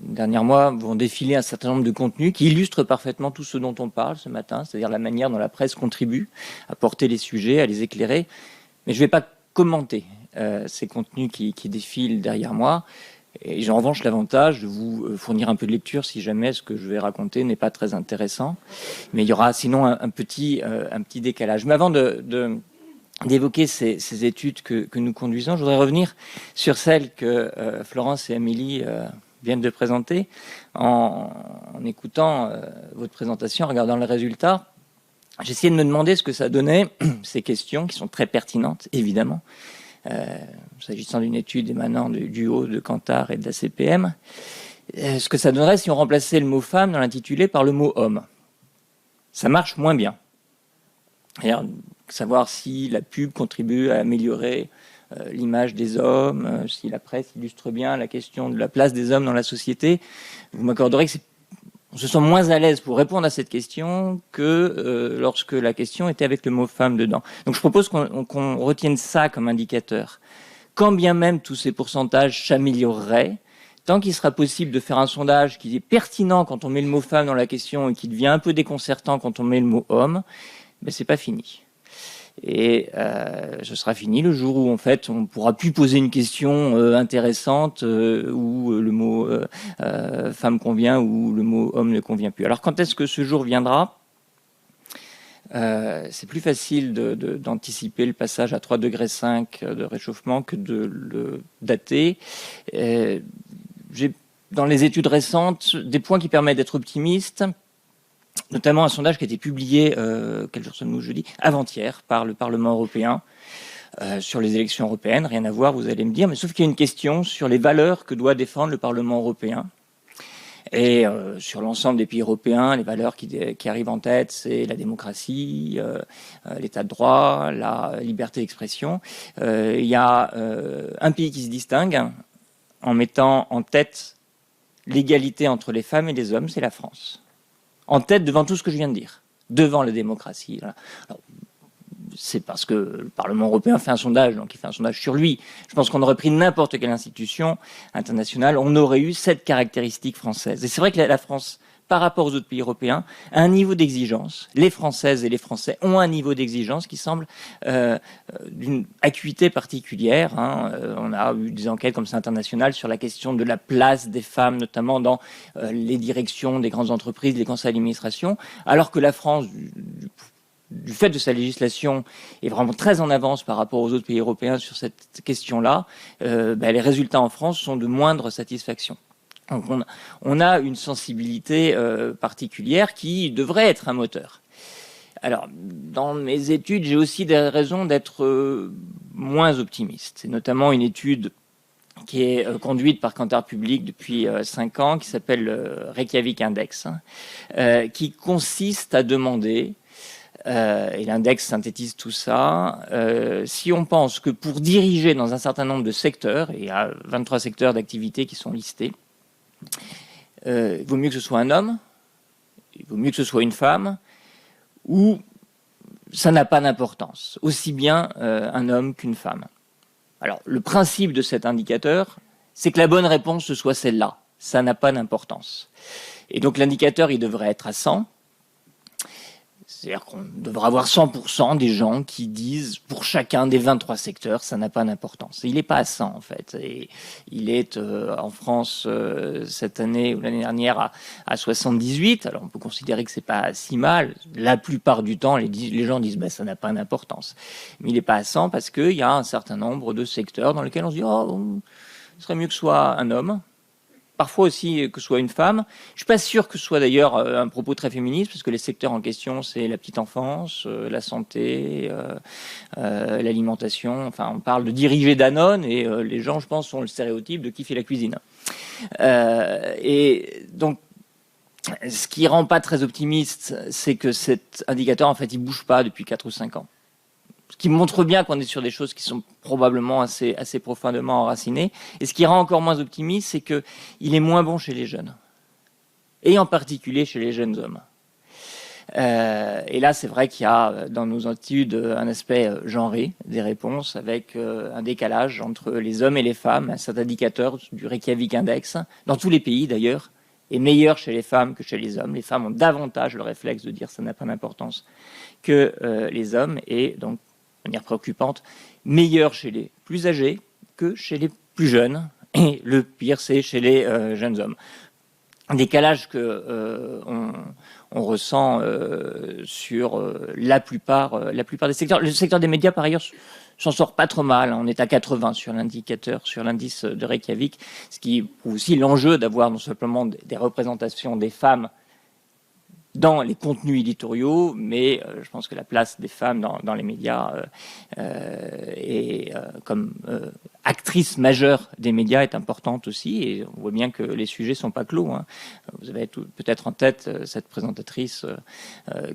Derniers mois vont défiler un certain nombre de contenus qui illustrent parfaitement tout ce dont on parle ce matin, c'est-à-dire la manière dont la presse contribue à porter les sujets, à les éclairer. Mais je ne vais pas commenter ces contenus qui défilent derrière moi. Et j'ai en revanche l'avantage de vous fournir un peu de lecture si jamais ce que je vais raconter n'est pas très intéressant. Mais il y aura sinon un petit décalage. Mais avant d'évoquer ces études que nous conduisons, je voudrais revenir sur celles que Florence et Amélie viennent de présenter. En écoutant votre présentation, en regardant les résultats, j'ai essayé de me demander ce que ça donnait, ces questions qui sont très pertinentes, évidemment, s'agissant d'une étude émanant du duo de Kantar et de la CPM, ce que ça donnerait si on remplaçait le mot femme dans l'intitulé par le mot homme. Ça marche moins bien. D'ailleurs, savoir si la pub contribue à améliorer l'image des hommes, si la presse illustre bien la question de la place des hommes dans la société, vous m'accorderez qu'on se sent moins à l'aise pour répondre à cette question que lorsque la question était avec le mot femme dedans. Donc je propose qu'on retienne ça comme indicateur. Quand bien même tous ces pourcentages s'amélioreraient, tant qu'il sera possible de faire un sondage qui est pertinent quand on met le mot femme dans la question et qui devient un peu déconcertant quand on met le mot homme, ben c'est pas fini. Et ce sera fini le jour où en fait on pourra plus poser une question intéressante où le mot femme convient ou le mot homme ne convient plus. Alors quand est-ce que ce jour viendra ? C'est plus facile d'anticiper le passage à 3,5 degrés de réchauffement que de le dater. J'ai dans les études récentes des points qui permettent d'être optimiste, notamment un sondage qui a été publié, quel jour sommes-nous, jeudi, avant-hier, par le Parlement européen sur les élections européennes. Rien à voir, vous allez me dire, mais sauf qu'il y a une question sur les valeurs que doit défendre le Parlement européen. Et sur l'ensemble des pays européens, les valeurs qui arrivent en tête, c'est la démocratie, l'état de droit, la liberté d'expression. Il y a un pays qui se distingue en mettant en tête l'égalité entre les femmes et les hommes, c'est la France. En tête devant tout ce que je viens de dire, devant la démocratie. Alors, c'est parce que le Parlement européen fait un sondage, donc il fait un sondage sur lui. Je pense qu'on aurait pris n'importe quelle institution internationale, on aurait eu cette caractéristique française. Et c'est vrai que la France, par rapport aux autres pays européens, a un niveau d'exigence. Les Françaises et les Français ont un niveau d'exigence qui semble d'une acuité particulière. On a eu des enquêtes comme ça internationales sur la question de la place des femmes, notamment dans les directions des grandes entreprises, les conseils d'administration, alors que la France, du fait de sa législation, est vraiment très en avance par rapport aux autres pays européens sur cette question-là. Les résultats en France sont de moindre satisfaction. Donc on a une sensibilité particulière qui devrait être un moteur. Alors, dans mes études, j'ai aussi des raisons d'être moins optimiste. C'est notamment une étude qui est conduite par Kantar Public depuis 5 ans, qui s'appelle le Reykjavik Index, qui consiste à demander, et l'index synthétise tout ça, si on pense que pour diriger dans un certain nombre de secteurs, et il y a 23 secteurs d'activité qui sont listés, il vaut mieux que ce soit un homme, il vaut mieux que ce soit une femme, ou ça n'a pas d'importance, aussi bien un homme qu'une femme. Alors, le principe de cet indicateur, c'est que la bonne réponse, ce soit celle-là. Ça n'a pas d'importance. Et donc, l'indicateur, il devrait être à 100. C'est-à-dire qu'on devrait avoir 100% des gens qui disent, pour chacun des 23 secteurs, ça n'a pas d'importance. Et il n'est pas à 100, en fait. Et il est en France, cette année ou l'année dernière, à 78. Alors, on peut considérer que c'est pas si mal. La plupart du temps, les gens disent, ça n'a pas d'importance. Mais il n'est pas à 100 parce qu'il y a un certain nombre de secteurs dans lesquels on se dit, ce serait mieux que ce soit un homme. Parfois aussi que ce soit une femme. Je suis pas sûr que ce soit d'ailleurs un propos très féministe, parce que les secteurs en question, c'est la petite enfance, la santé, l'alimentation. Enfin, on parle de diriger Danone, et les gens, je pense, ont le stéréotype de qui fait la cuisine. Et donc, ce qui rend pas très optimiste, c'est que cet indicateur, en fait, il bouge pas depuis 4 ou 5 ans. Ce qui montre bien qu'on est sur des choses qui sont probablement assez profondément enracinées. Et ce qui rend encore moins optimiste, c'est qu'il est moins bon chez les jeunes. Et en particulier chez les jeunes hommes. Et là, c'est vrai qu'il y a dans nos études un aspect genré des réponses, avec un décalage entre les hommes et les femmes. Cet indicateur du Reykjavik Index, dans tous les pays d'ailleurs, est meilleur chez les femmes que chez les hommes. Les femmes ont davantage le réflexe de dire ça n'a pas d'importance que les hommes. Et donc, de manière préoccupante, meilleur chez les plus âgés que chez les plus jeunes. Et le pire, c'est chez les jeunes hommes. Un décalage que on ressent sur la plupart des secteurs. Le secteur des médias, par ailleurs, s'en sort pas trop mal. On est à 80 sur l'indicateur, sur l'indice de Reykjavik, ce qui prouve aussi l'enjeu d'avoir non simplement des représentations des femmes dans les contenus éditoriaux, mais je pense que la place des femmes dans les médias et comme actrice majeure des médias est importante aussi, et on voit bien que les sujets sont pas clos. Vous avez peut-être en tête cette présentatrice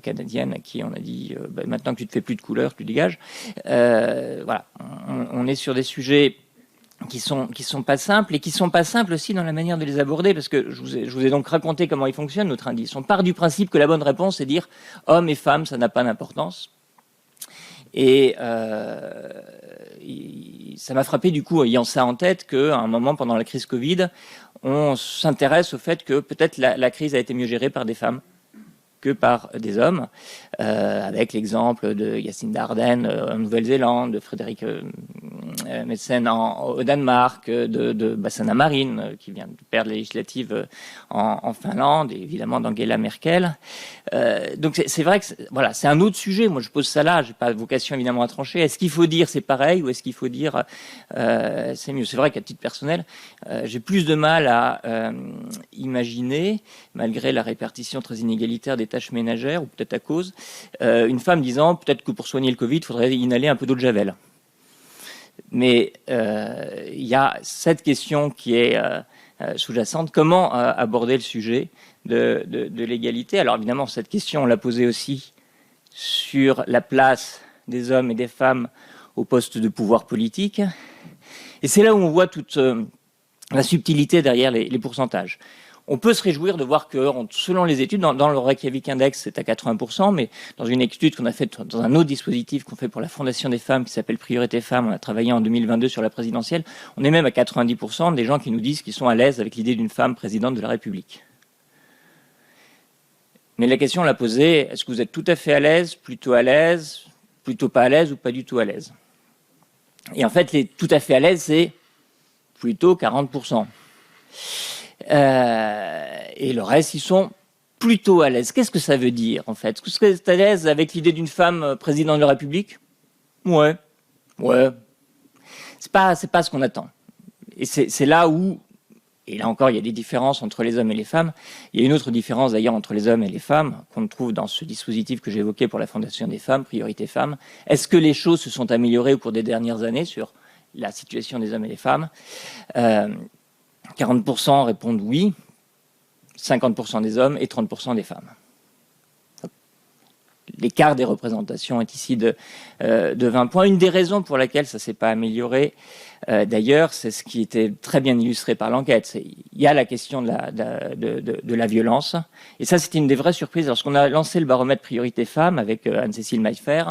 canadienne à qui on a dit maintenant que tu te fais plus de couleurs, tu dégages. Voilà, on est sur des sujets qui sont pas simples, et qui sont pas simples aussi dans la manière de les aborder, parce que je vous ai donc raconté comment il fonctionne, notre indice. On part du principe que la bonne réponse, c'est dire hommes et femmes, ça n'a pas d'importance. Et ça m'a frappé, du coup, ayant ça en tête, qu'à un moment, pendant la crise Covid, on s'intéresse au fait que peut-être la crise a été mieux gérée par des femmes que par des hommes, avec l'exemple de Jacinda Ardern en Nouvelle-Zélande, de Frédéric Metzen au Danemark, de Sanna Marin, qui vient de perdre les législatives en Finlande, et évidemment d'Angela Merkel. Donc c'est vrai que voilà, c'est un autre sujet. Moi, je pose ça là, j'ai pas vocation évidemment à trancher. Est-ce qu'il faut dire c'est pareil ou est-ce qu'il faut dire c'est mieux? C'est vrai qu'à titre personnel, j'ai plus de mal à imaginer, malgré la répartition très inégalitaire des tâches ménagères, ou peut-être à cause, une femme disant peut-être que pour soigner le Covid, il faudrait inhaler un peu d'eau de Javel. Mais il y a cette question qui est sous-jacente. Comment aborder le sujet de l'égalité? Alors évidemment, cette question, on l'a posée aussi sur la place des hommes et des femmes au poste de pouvoir politique. Et c'est là où on voit toute la subtilité derrière les pourcentages. On peut se réjouir de voir que, selon les études, dans le Reykjavik Index, c'est à 80%, mais dans une étude qu'on a faite dans un autre dispositif qu'on fait pour la Fondation des femmes, qui s'appelle Priorité Femmes, on a travaillé en 2022 sur la présidentielle, on est même à 90% des gens qui nous disent qu'ils sont à l'aise avec l'idée d'une femme présidente de la République. Mais la question, on l'a posée, est-ce que vous êtes tout à fait à l'aise, plutôt pas à l'aise ou pas du tout à l'aise? Et en fait, les tout à fait à l'aise, c'est plutôt 40%. Et le reste, ils sont plutôt à l'aise. Qu'est-ce que ça veut dire, en fait? Est-ce que vous êtes à l'aise avec l'idée d'une femme présidente de la République? Ouais. C'est pas ce qu'on attend. Et c'est là où, et là encore, il y a des différences entre les hommes et les femmes. Il y a une autre différence, d'ailleurs, entre les hommes et les femmes, qu'on trouve dans ce dispositif que j'ai évoqué pour la Fondation des femmes, Priorité Femmes. Est-ce que les choses se sont améliorées au cours des dernières années sur la situation des hommes et des femmes? 40% répondent oui, 50% des hommes et 30% des femmes. L'écart des représentations est ici de 20 points. Une des raisons pour laquelle ça ne s'est pas amélioré, d'ailleurs, c'est ce qui était très bien illustré par l'enquête. Il y a la question de la violence. Et ça, c'était une des vraies surprises. Lorsqu'on a lancé le baromètre Priorité Femmes avec Anne-Cécile Maillefer,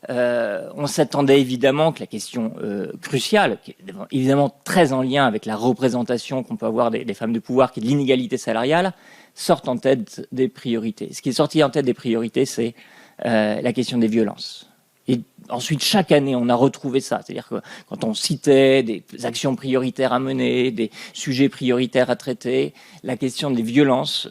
on s'attendait évidemment que la question cruciale, qui est évidemment très en lien avec la représentation qu'on peut avoir des femmes de pouvoir, qui est de l'inégalité salariale, sorte en tête des priorités. Ce qui est sorti en tête des priorités, c'est la question des violences. Et ensuite, chaque année, on a retrouvé ça. C'est-à-dire que quand on citait des actions prioritaires à mener, des sujets prioritaires à traiter, la question des violences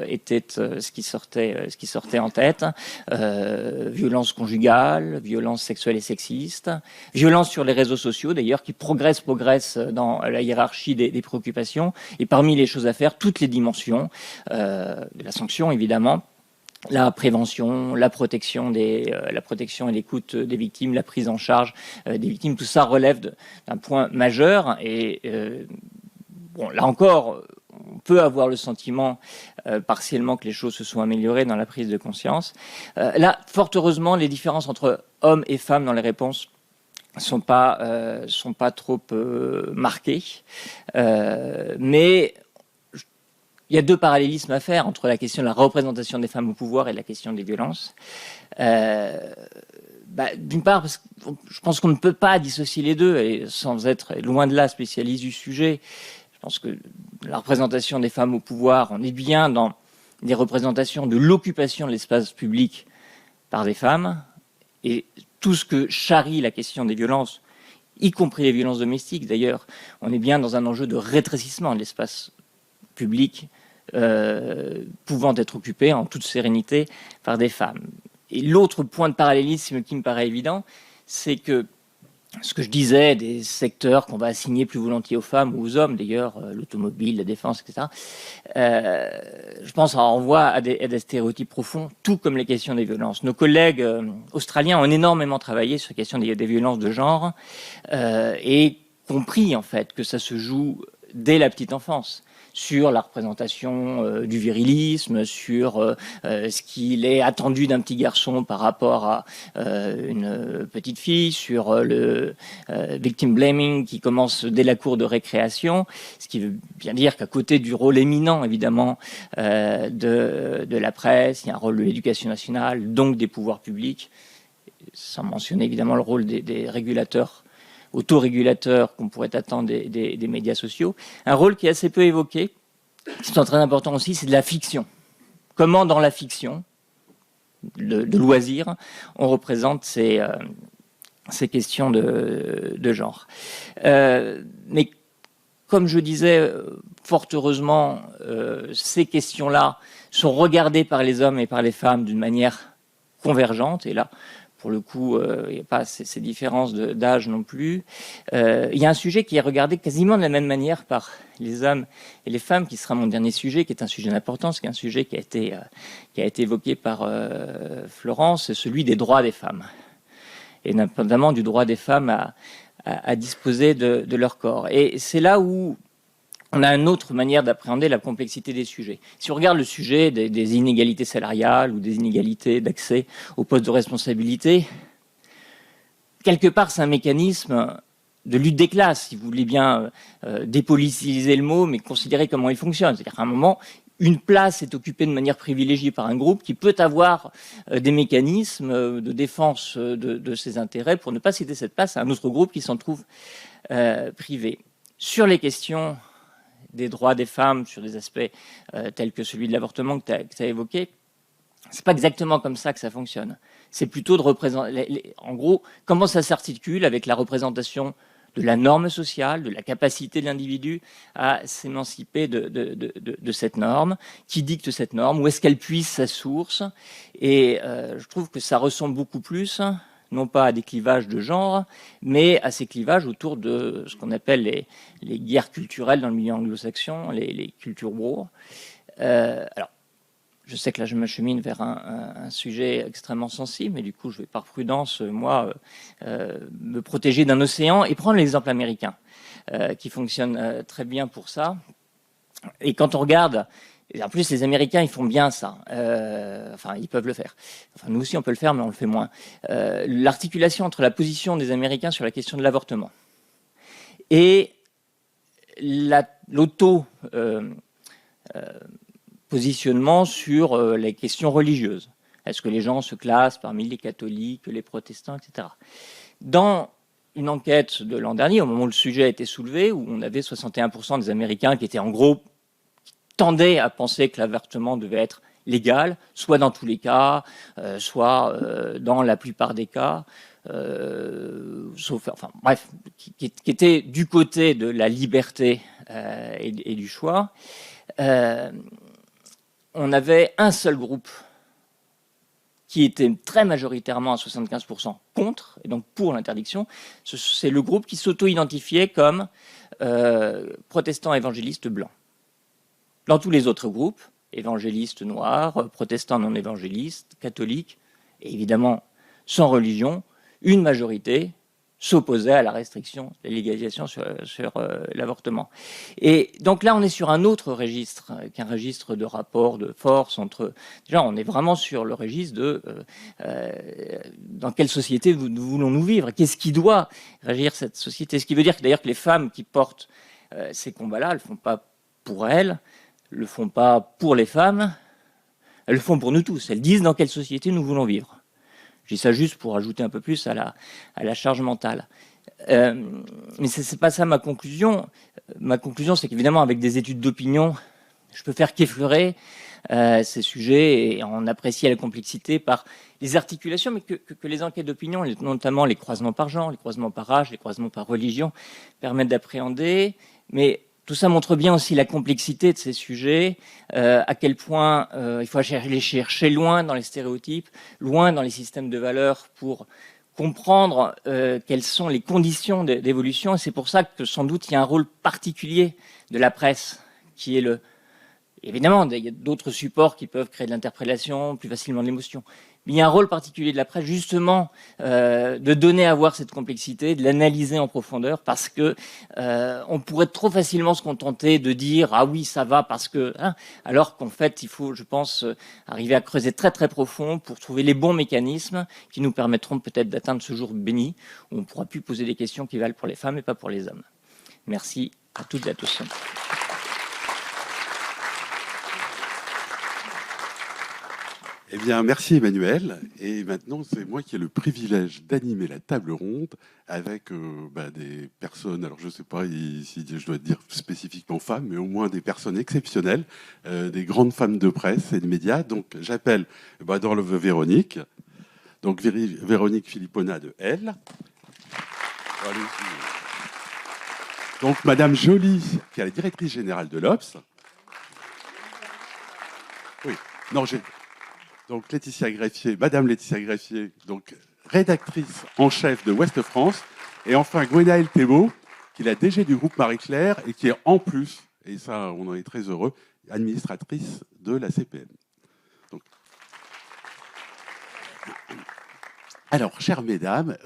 était ce qui sortait en tête. Violence conjugale, violence sexuelle et sexiste, violence sur les réseaux sociaux, d'ailleurs, qui progresse dans la hiérarchie des préoccupations. Et parmi les choses à faire, toutes les dimensions de la sanction, évidemment, la prévention, la protection et l'écoute des victimes, la prise en charge des victimes, tout ça relève d'un point majeur. Et bon, là encore, on peut avoir le sentiment partiellement que les choses se sont améliorées dans la prise de conscience. Là, fort heureusement, les différences entre hommes et femmes dans les réponses sont pas trop marquées, mais il y a deux parallélismes à faire entre la question de la représentation des femmes au pouvoir et la question des violences. D'une part, parce que je pense qu'on ne peut pas dissocier les deux, et sans être loin de là spécialiste du sujet. Je pense que la représentation des femmes au pouvoir, on est bien dans des représentations de l'occupation de l'espace public par des femmes, et tout ce que charrie la question des violences, y compris les violences domestiques d'ailleurs, on est bien dans un enjeu de rétrécissement de l'espace public pouvant être occupé en toute sérénité par des femmes. Et l'autre point de parallélisme qui me paraît évident, c'est que ce que je disais des secteurs qu'on va assigner plus volontiers aux femmes ou aux hommes, d'ailleurs, l'automobile, la défense, etc., je pense que ça renvoie à des stéréotypes profonds, tout comme les questions des violences. Nos collègues australiens ont énormément travaillé sur la question des violences de genre et compris, en fait, que ça se joue dès la petite enfance, sur la représentation du virilisme, sur ce qu'il est attendu d'un petit garçon par rapport à une petite fille, sur le victim blaming qui commence dès la cour de récréation, ce qui veut bien dire qu'à côté du rôle éminent, évidemment, de la presse, il y a un rôle de l'éducation nationale, donc des pouvoirs publics, sans mentionner évidemment le rôle des régulateurs autorégulateurs qu'on pourrait attendre des médias sociaux. Un rôle qui est assez peu évoqué, qui est très important aussi, c'est de la fiction. Comment dans la fiction de loisirs, on représente ces questions de genre. Mais comme je disais, fort heureusement, ces questions-là sont regardées par les hommes et par les femmes d'une manière convergente. Et là, pour le coup, il n'y a pas ces différences d'âge non plus. Il y a un sujet qui est regardé quasiment de la même manière par les hommes et les femmes, qui sera mon dernier sujet, qui est un sujet d'importance, qui est un sujet qui a été évoqué par Florence, c'est celui des droits des femmes. Et notamment du droit des femmes à disposer de leur corps. Et c'est là où on a une autre manière d'appréhender la complexité des sujets. Si on regarde le sujet des inégalités salariales ou des inégalités d'accès aux postes de responsabilité, quelque part, c'est un mécanisme de lutte des classes, si vous voulez bien dépolitiser le mot, mais considérer comment il fonctionne. C'est-à-dire qu'à un moment, une place est occupée de manière privilégiée par un groupe qui peut avoir des mécanismes de défense de ses intérêts pour ne pas céder cette place à un autre groupe qui s'en trouve privé. Sur les questions des droits des femmes, sur des aspects tels que celui de l'avortement que tu as évoqué, c'est pas exactement comme ça que ça fonctionne. C'est plutôt de représenter, en gros, comment ça s'articule avec la représentation de la norme sociale, de la capacité de l'individu à s'émanciper de cette norme, qui dicte cette norme, où est-ce qu'elle puise sa source. Et je trouve que ça ressemble beaucoup plus, non pas à des clivages de genre, mais à ces clivages autour de ce qu'on appelle les guerres culturelles dans le milieu anglo-saxon, les culture wars. Alors, je sais que là, je m'achemine vers un sujet extrêmement sensible, mais du coup, je vais par prudence, moi, me protéger d'un océan et prendre l'exemple américain, qui fonctionne très bien pour ça. Et quand on regarde, et en plus, les Américains, ils font bien ça. Enfin, ils peuvent le faire. Enfin, nous aussi, on peut le faire, mais on le fait moins. L'articulation entre la position des Américains sur la question de l'avortement et l'auto positionnement sur les questions religieuses. Est-ce que les gens se classent parmi les catholiques, les protestants, etc. Dans une enquête de l'an dernier, au moment où le sujet a été soulevé, où on avait 61% des Américains qui étaient en gros, qui tendaient à penser que l'avortement devait être légal, soit dans tous les cas, soit dans la plupart des cas, sauf, enfin bref, qui était du côté de la liberté et du choix. On avait un seul groupe qui était très majoritairement à 75% contre, et donc pour l'interdiction. C'est le groupe qui s'auto-identifiait comme protestants évangélistes blancs. Dans tous les autres groupes, évangélistes noirs, protestants non évangélistes, catholiques, et évidemment sans religion, une majorité s'opposait à la restriction, la légalisation sur l'avortement. Et donc là, on est sur un autre registre, qu'un registre de rapport de force entre... Déjà, on est vraiment sur le registre de dans quelle société voulons-nous vivre, qu'est-ce qui doit régir cette société. Ce qui veut dire que d'ailleurs que les femmes qui portent ces combats-là, elles ne le font pas pour elles, elles ne le font pas pour les femmes, elles le font pour nous tous. Elles disent dans quelle société nous voulons vivre. Je dis ça juste pour ajouter un peu plus à la charge mentale. Mais ce n'est pas ça ma conclusion. Ma conclusion, c'est qu'évidemment, avec des études d'opinion, je peux faire qu'effleurer ces sujets et en apprécier la complexité par les articulations, mais que les enquêtes d'opinion, notamment les croisements par genre, les croisements par âge, les croisements par religion, permettent d'appréhender. Mais tout ça montre bien aussi la complexité de ces sujets, à quel point il faut aller chercher loin dans les stéréotypes, loin dans les systèmes de valeurs pour comprendre quelles sont les conditions d'évolution. Et c'est pour ça que sans doute il y a un rôle particulier de la presse, qui est évidemment, il y a d'autres supports qui peuvent créer de l'interpellation, plus facilement de l'émotion. Mais il y a un rôle particulier de la presse, justement, de donner à voir cette complexité, de l'analyser en profondeur, parce que on pourrait trop facilement se contenter de dire ah oui ça va parce que, hein, alors qu'en fait il faut, je pense, arriver à creuser très très profond pour trouver les bons mécanismes qui nous permettront peut-être d'atteindre ce jour béni où on ne pourra plus poser des questions qui valent pour les femmes et pas pour les hommes. Merci à toutes et à tous. Eh bien, merci Emmanuel. Et maintenant, c'est moi qui ai le privilège d'animer la table ronde avec des personnes, alors je ne sais pas si je dois dire spécifiquement femmes, mais au moins des personnes exceptionnelles, des grandes femmes de presse et de médias. Donc, j'appelle d'abord Véronique. Donc, Véronique Philippona de Elle. Donc, Madame Joly, qui est la directrice générale de l'Obs. Oui, non, donc Laetitia Greffier, Madame Laetitia Greffier, donc rédactrice en chef de Ouest France, et enfin Gwenaëlle Thébault, qui est la DG du groupe Marie-Claire et qui est en plus, et ça on en est très heureux, administratrice de la CPM. Donc... Alors, chères mesdames,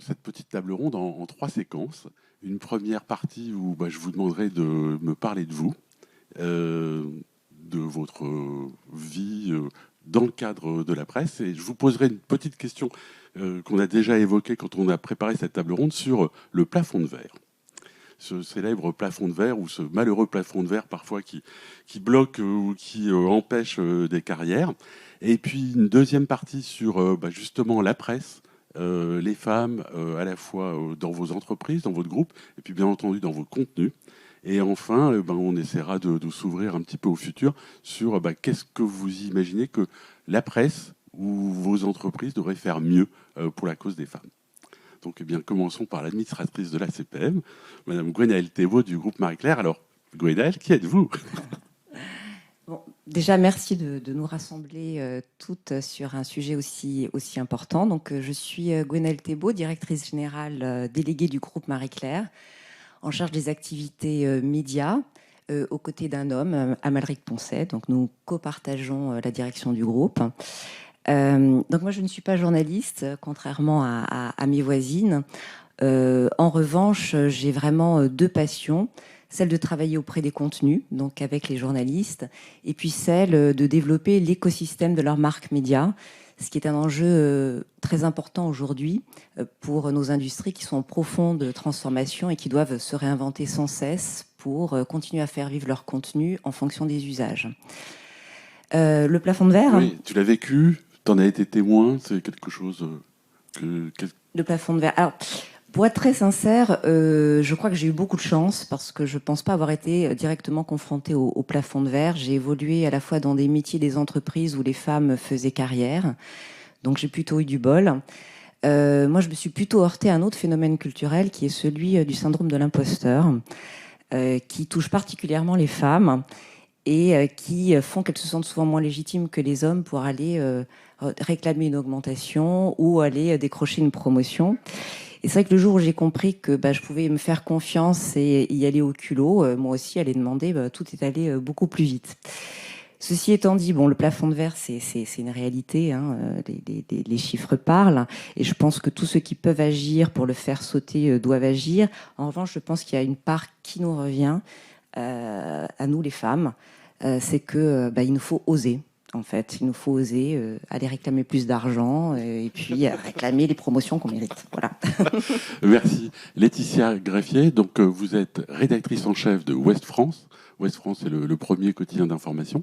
cette petite table ronde en 3 séquences. Une première partie où je vous demanderai de me parler de vous, de votre vie dans le cadre de la presse. Et je vous poserai une petite question qu'on a déjà évoquée quand on a préparé cette table ronde sur le plafond de verre. Ce célèbre plafond de verre ou ce malheureux plafond de verre parfois qui bloque ou qui empêche des carrières. Et puis une deuxième partie sur justement la presse, les femmes à la fois dans vos entreprises, dans votre groupe, et puis bien entendu dans vos contenus. Et enfin, on essaiera de s'ouvrir un petit peu au futur sur qu'est-ce que vous imaginez que la presse ou vos entreprises devraient faire mieux pour la cause des femmes. Donc, commençons par l'administratrice de la CPM, Madame Gwenaëlle Thébault du groupe Marie-Claire. Alors, Gwenaëlle, qui êtes-vous ? Bon, déjà, merci de nous rassembler toutes sur un sujet aussi important. Donc, je suis Gwenaëlle Thébault, directrice générale déléguée du groupe Marie-Claire, en charge des activités médias, aux côtés d'un homme, Amalric Poncet. Donc, nous copartageons la direction du groupe. Donc, moi, je ne suis pas journaliste, contrairement à mes voisines. En revanche, j'ai vraiment 2 passions. Celle de travailler auprès des contenus, donc avec les journalistes, et puis celle de développer l'écosystème de leur marque média, ce qui est un enjeu très important aujourd'hui pour nos industries qui sont en profonde transformation et qui doivent se réinventer sans cesse pour continuer à faire vivre leur contenu en fonction des usages. Le plafond de verre. Oui, tu l'as vécu, tu en as été témoin, c'est quelque chose Le plafond de verre. Alors, pour être très sincère, je crois que j'ai eu beaucoup de chance parce que je ne pense pas avoir été directement confrontée au plafond de verre. J'ai évolué à la fois dans des métiers des entreprises où les femmes faisaient carrière, donc j'ai plutôt eu du bol. Moi, je me suis plutôt heurtée à un autre phénomène culturel qui est celui du syndrome de l'imposteur, qui touche particulièrement les femmes et qui font qu'elles se sentent souvent moins légitimes que les hommes pour aller réclamer une augmentation ou aller décrocher une promotion. Et c'est vrai que le jour où j'ai compris que je pouvais me faire confiance et y aller au culot, moi aussi aller demander, tout est allé beaucoup plus vite. Ceci étant dit, le plafond de verre, c'est une réalité, hein, les chiffres parlent, et je pense que tous ceux qui peuvent agir pour le faire sauter doivent agir. En revanche, je pense qu'il y a une part qui nous revient, à nous les femmes, c'est que il nous faut oser. En fait, il nous faut oser aller réclamer plus d'argent et puis réclamer les promotions qu'on mérite. Voilà. Merci. Laetitia Greffier, donc vous êtes rédactrice en chef de Ouest France. Ouest France est le premier quotidien d'information.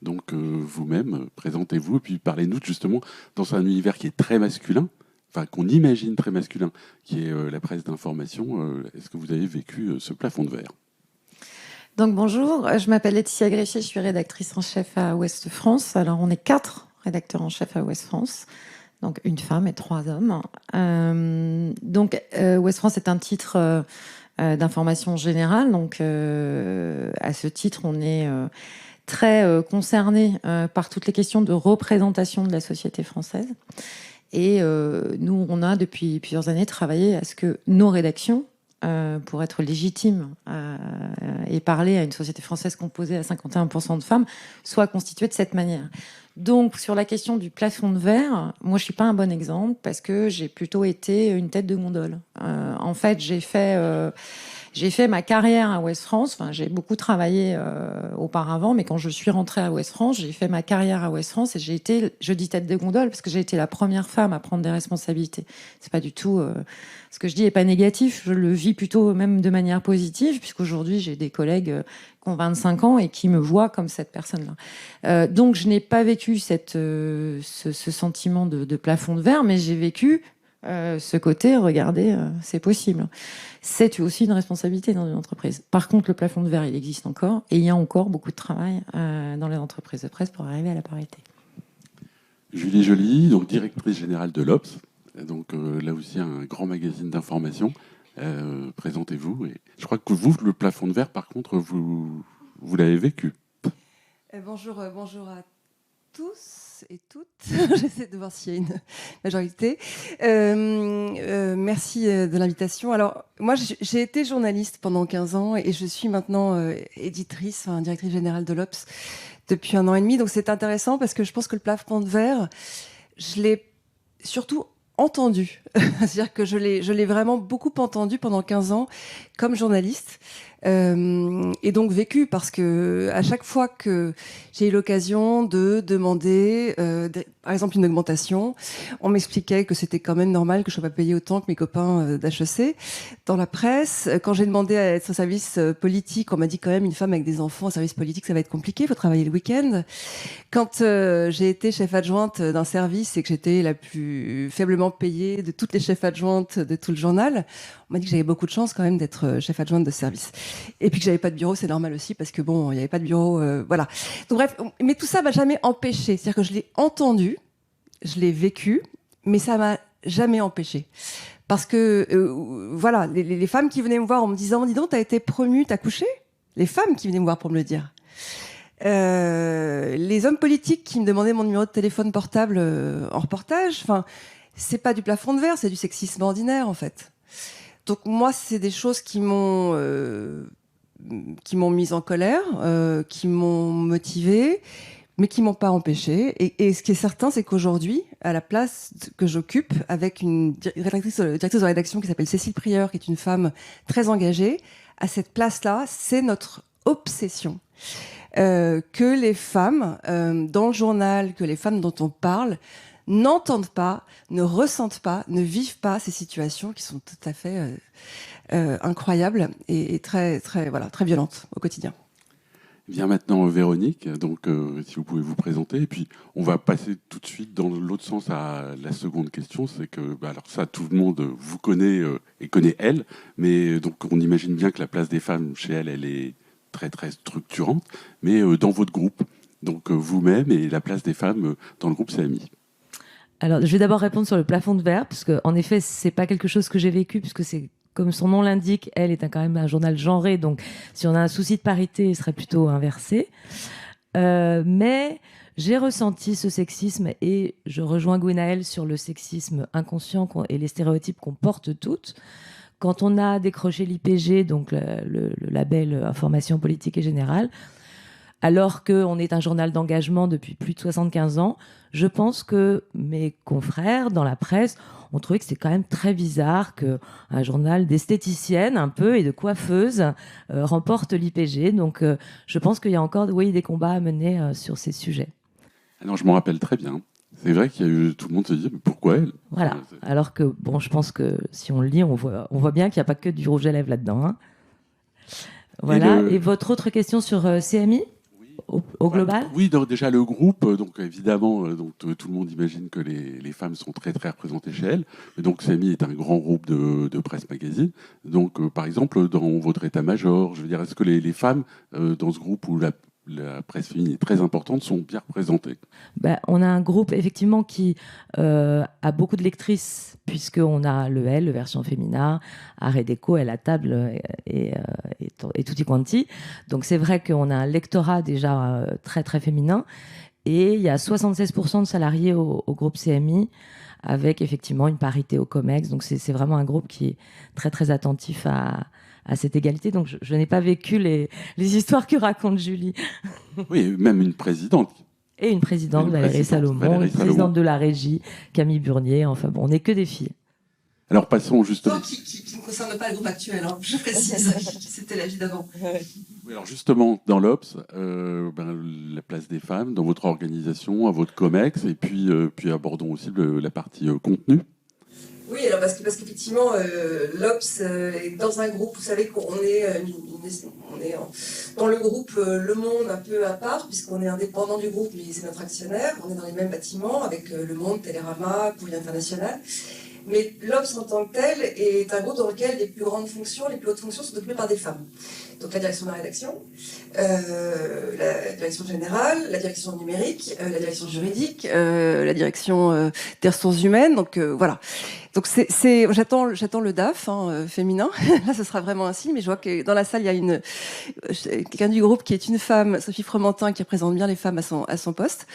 Donc vous-même, présentez-vous et puis parlez-nous justement dans un univers qui est très masculin, enfin qu'on imagine très masculin, qui est la presse d'information. Est-ce que vous avez vécu ce plafond de verre ? Donc bonjour, je m'appelle Laetitia Greffier, je suis rédactrice en chef à Ouest France. Alors on est 4 rédacteurs en chef à Ouest France, donc une femme et 3 hommes. Ouest France est un titre d'information générale, donc à ce titre on est très concerné par toutes les questions de représentation de la société française. Et nous, on a depuis plusieurs années travaillé à ce que nos rédactions, pour être légitime et parler à une société française composée à 51% de femmes, soit constituée de cette manière. Donc, sur la question du plafond de verre, moi, je suis pas un bon exemple parce que j'ai plutôt été une tête de gondole. En fait, j'ai fait J'ai fait ma carrière à Ouest France. Enfin, j'ai beaucoup travaillé auparavant, mais quand je suis rentrée à Ouest France, j'ai fait ma carrière à Ouest France et j'ai été, je dis tête de gondole parce que j'ai été la première femme à prendre des responsabilités. C'est pas du tout ce que je dis est pas négatif. Je le vis plutôt même de manière positive, puisqu'aujourd'hui j'ai des collègues qui ont 25 ans et qui me voient comme cette personne-là. Donc je n'ai pas vécu ce sentiment de plafond de verre, mais j'ai vécu ce côté, regardez, c'est possible. C'est aussi une responsabilité dans une entreprise. Par contre, le plafond de verre, il existe encore, et il y a encore beaucoup de travail dans les entreprises de presse pour arriver à la parité. Julie Joly, donc directrice générale de l'Obs, donc là aussi un grand magazine d'information. Présentez-vous. Et je crois que vous, le plafond de verre, par contre, vous l'avez vécu. Bonjour à tous et toutes. J'essaie de voir s'il y a une majorité. Merci de l'invitation. Alors, moi, j'ai été journaliste pendant 15 ans et je suis maintenant éditrice, directrice générale de l'Obs depuis 1 an et demi. Donc, c'est intéressant parce que je pense que le plafond de verre, je l'ai surtout entendu. C'est-à-dire que je l'ai vraiment beaucoup entendu pendant 15 ans comme journaliste. Et donc vécu, parce que à chaque fois que j'ai eu l'occasion de demander, par exemple, une augmentation, on m'expliquait que c'était quand même normal que je sois pas payée autant que mes copains d'HEC. Dans la presse, quand j'ai demandé à être au service politique, on m'a dit quand même une femme avec des enfants au service politique, ça va être compliqué, il faut travailler le week-end. Quand j'ai été chef adjointe d'un service et que j'étais la plus faiblement payée de toutes les chefs adjointes de tout le journal, on m'a dit que j'avais beaucoup de chance quand même d'être chef adjointe de service. Et puis que j'avais pas de bureau, c'est normal aussi, parce que bon, il n'y avait pas de bureau, voilà. Donc bref, mais tout ça m'a jamais empêché. C'est-à-dire que je l'ai entendu, je l'ai vécu, mais ça m'a jamais empêché. Parce que, voilà, les femmes qui venaient me voir en me disant, dis donc, t'as été promue, t'as couché? Les femmes qui venaient me voir pour me le dire. Les hommes politiques qui me demandaient mon numéro de téléphone portable en reportage, enfin, c'est pas du plafond de verre, c'est du sexisme ordinaire, en fait. Donc moi, c'est des choses qui m'ont mise en colère, qui m'ont motivée, mais qui m'ont pas empêchée. Et ce qui est certain, c'est qu'aujourd'hui, à la place que j'occupe, avec une directrice de rédaction qui s'appelle Cécile Prieur, qui est une femme très engagée, à cette place-là, c'est notre obsession. Que les femmes, dans le journal, que les femmes dont on parle, n'entendent pas, ne ressentent pas, ne vivent pas ces situations qui sont tout à fait incroyables et très, très, voilà, très violentes au quotidien. Bien maintenant, Véronique, donc si vous pouvez vous présenter. Et puis, on va passer tout de suite dans l'autre sens à la seconde question. C'est que, alors ça, tout le monde vous connaît et connaît elle. Mais donc, on imagine bien que la place des femmes chez elle, elle est très, très structurante. Mais dans votre groupe, donc vous-même et la place des femmes dans le groupe CMI. Alors, je vais d'abord répondre sur le plafond de verre, parce que, en effet, c'est pas quelque chose que j'ai vécu, puisque c'est, comme son nom l'indique, elle est quand même un journal genré, donc si on a un souci de parité, il serait plutôt inversé. Mais j'ai ressenti ce sexisme et je rejoins Gwenaëlle sur le sexisme inconscient et les stéréotypes qu'on porte toutes. Quand on a décroché l'IPG, donc le label Information politique et générale, alors qu'on est un journal d'engagement depuis plus de 75 ans, je pense que mes confrères dans la presse ont trouvé que c'est quand même très bizarre qu'un journal d'esthéticienne un peu et de coiffeuse remporte l'IPG. Donc je pense qu'il y a encore des combats à mener sur ces sujets. Alors je m'en rappelle très bien. C'est vrai qu'il y a eu, tout le monde se dit, mais pourquoi elle? Voilà. Alors que, bon, je pense que si on le lit, on voit bien qu'il n'y a pas que du rouge à lèvres là-dedans. Hein. Voilà. Et votre autre question sur CMI au global? Oui, donc déjà le groupe, donc évidemment, donc, tout le monde imagine que les femmes sont très très représentées chez elles. Mais donc CMI est un grand groupe de presse magazine. Donc par exemple, dans votre état-major, je veux dire, est-ce que les femmes dans ce groupe où la presse féminine est très importante sont bien représentées? On a un groupe effectivement qui a beaucoup de lectrices, puisqu'on a le L, le version féminin, Art et Déco, Elle à table et tutti quanti. Donc c'est vrai qu'on a un lectorat déjà très très féminin. Et il y a 76% de salariés au groupe CMI, avec effectivement une parité au COMEX. Donc c'est vraiment un groupe qui est très très attentif à cette égalité. Donc je n'ai pas vécu les histoires que raconte Julie. Oui, même une présidente. Et une présidente, Valérie Salomon, une présidente de la régie, Camille Burnier. Enfin bon, on n'est que des filles. Alors passons justement. Qui ne concerne pas le groupe actuel, hein, je précise. C'était la vie d'avant. Oui, alors justement, dans l'Obs, la place des femmes, dans votre organisation, à votre COMEX, et puis abordons aussi la partie contenu. Oui, alors parce qu'effectivement, l'Obs est dans un groupe, vous savez qu'on est, dans le groupe Le Monde un peu à part, puisqu'on est indépendant du groupe, mais c'est notre actionnaire. On est dans les mêmes bâtiments avec Le Monde, Télérama, Courrier International. Mais l'Obs en tant que tel est un groupe dans lequel les plus grandes fonctions, les plus hautes fonctions sont occupées par des femmes. Donc la direction de la rédaction, la direction générale, la direction numérique, la direction juridique, la direction des ressources humaines. Donc voilà. Donc j'attends le DAF féminin. Là, ce sera vraiment un signe. Mais je vois que dans la salle, il y a quelqu'un du groupe qui est une femme, Sophie Fromentin, qui représente bien les femmes à son poste.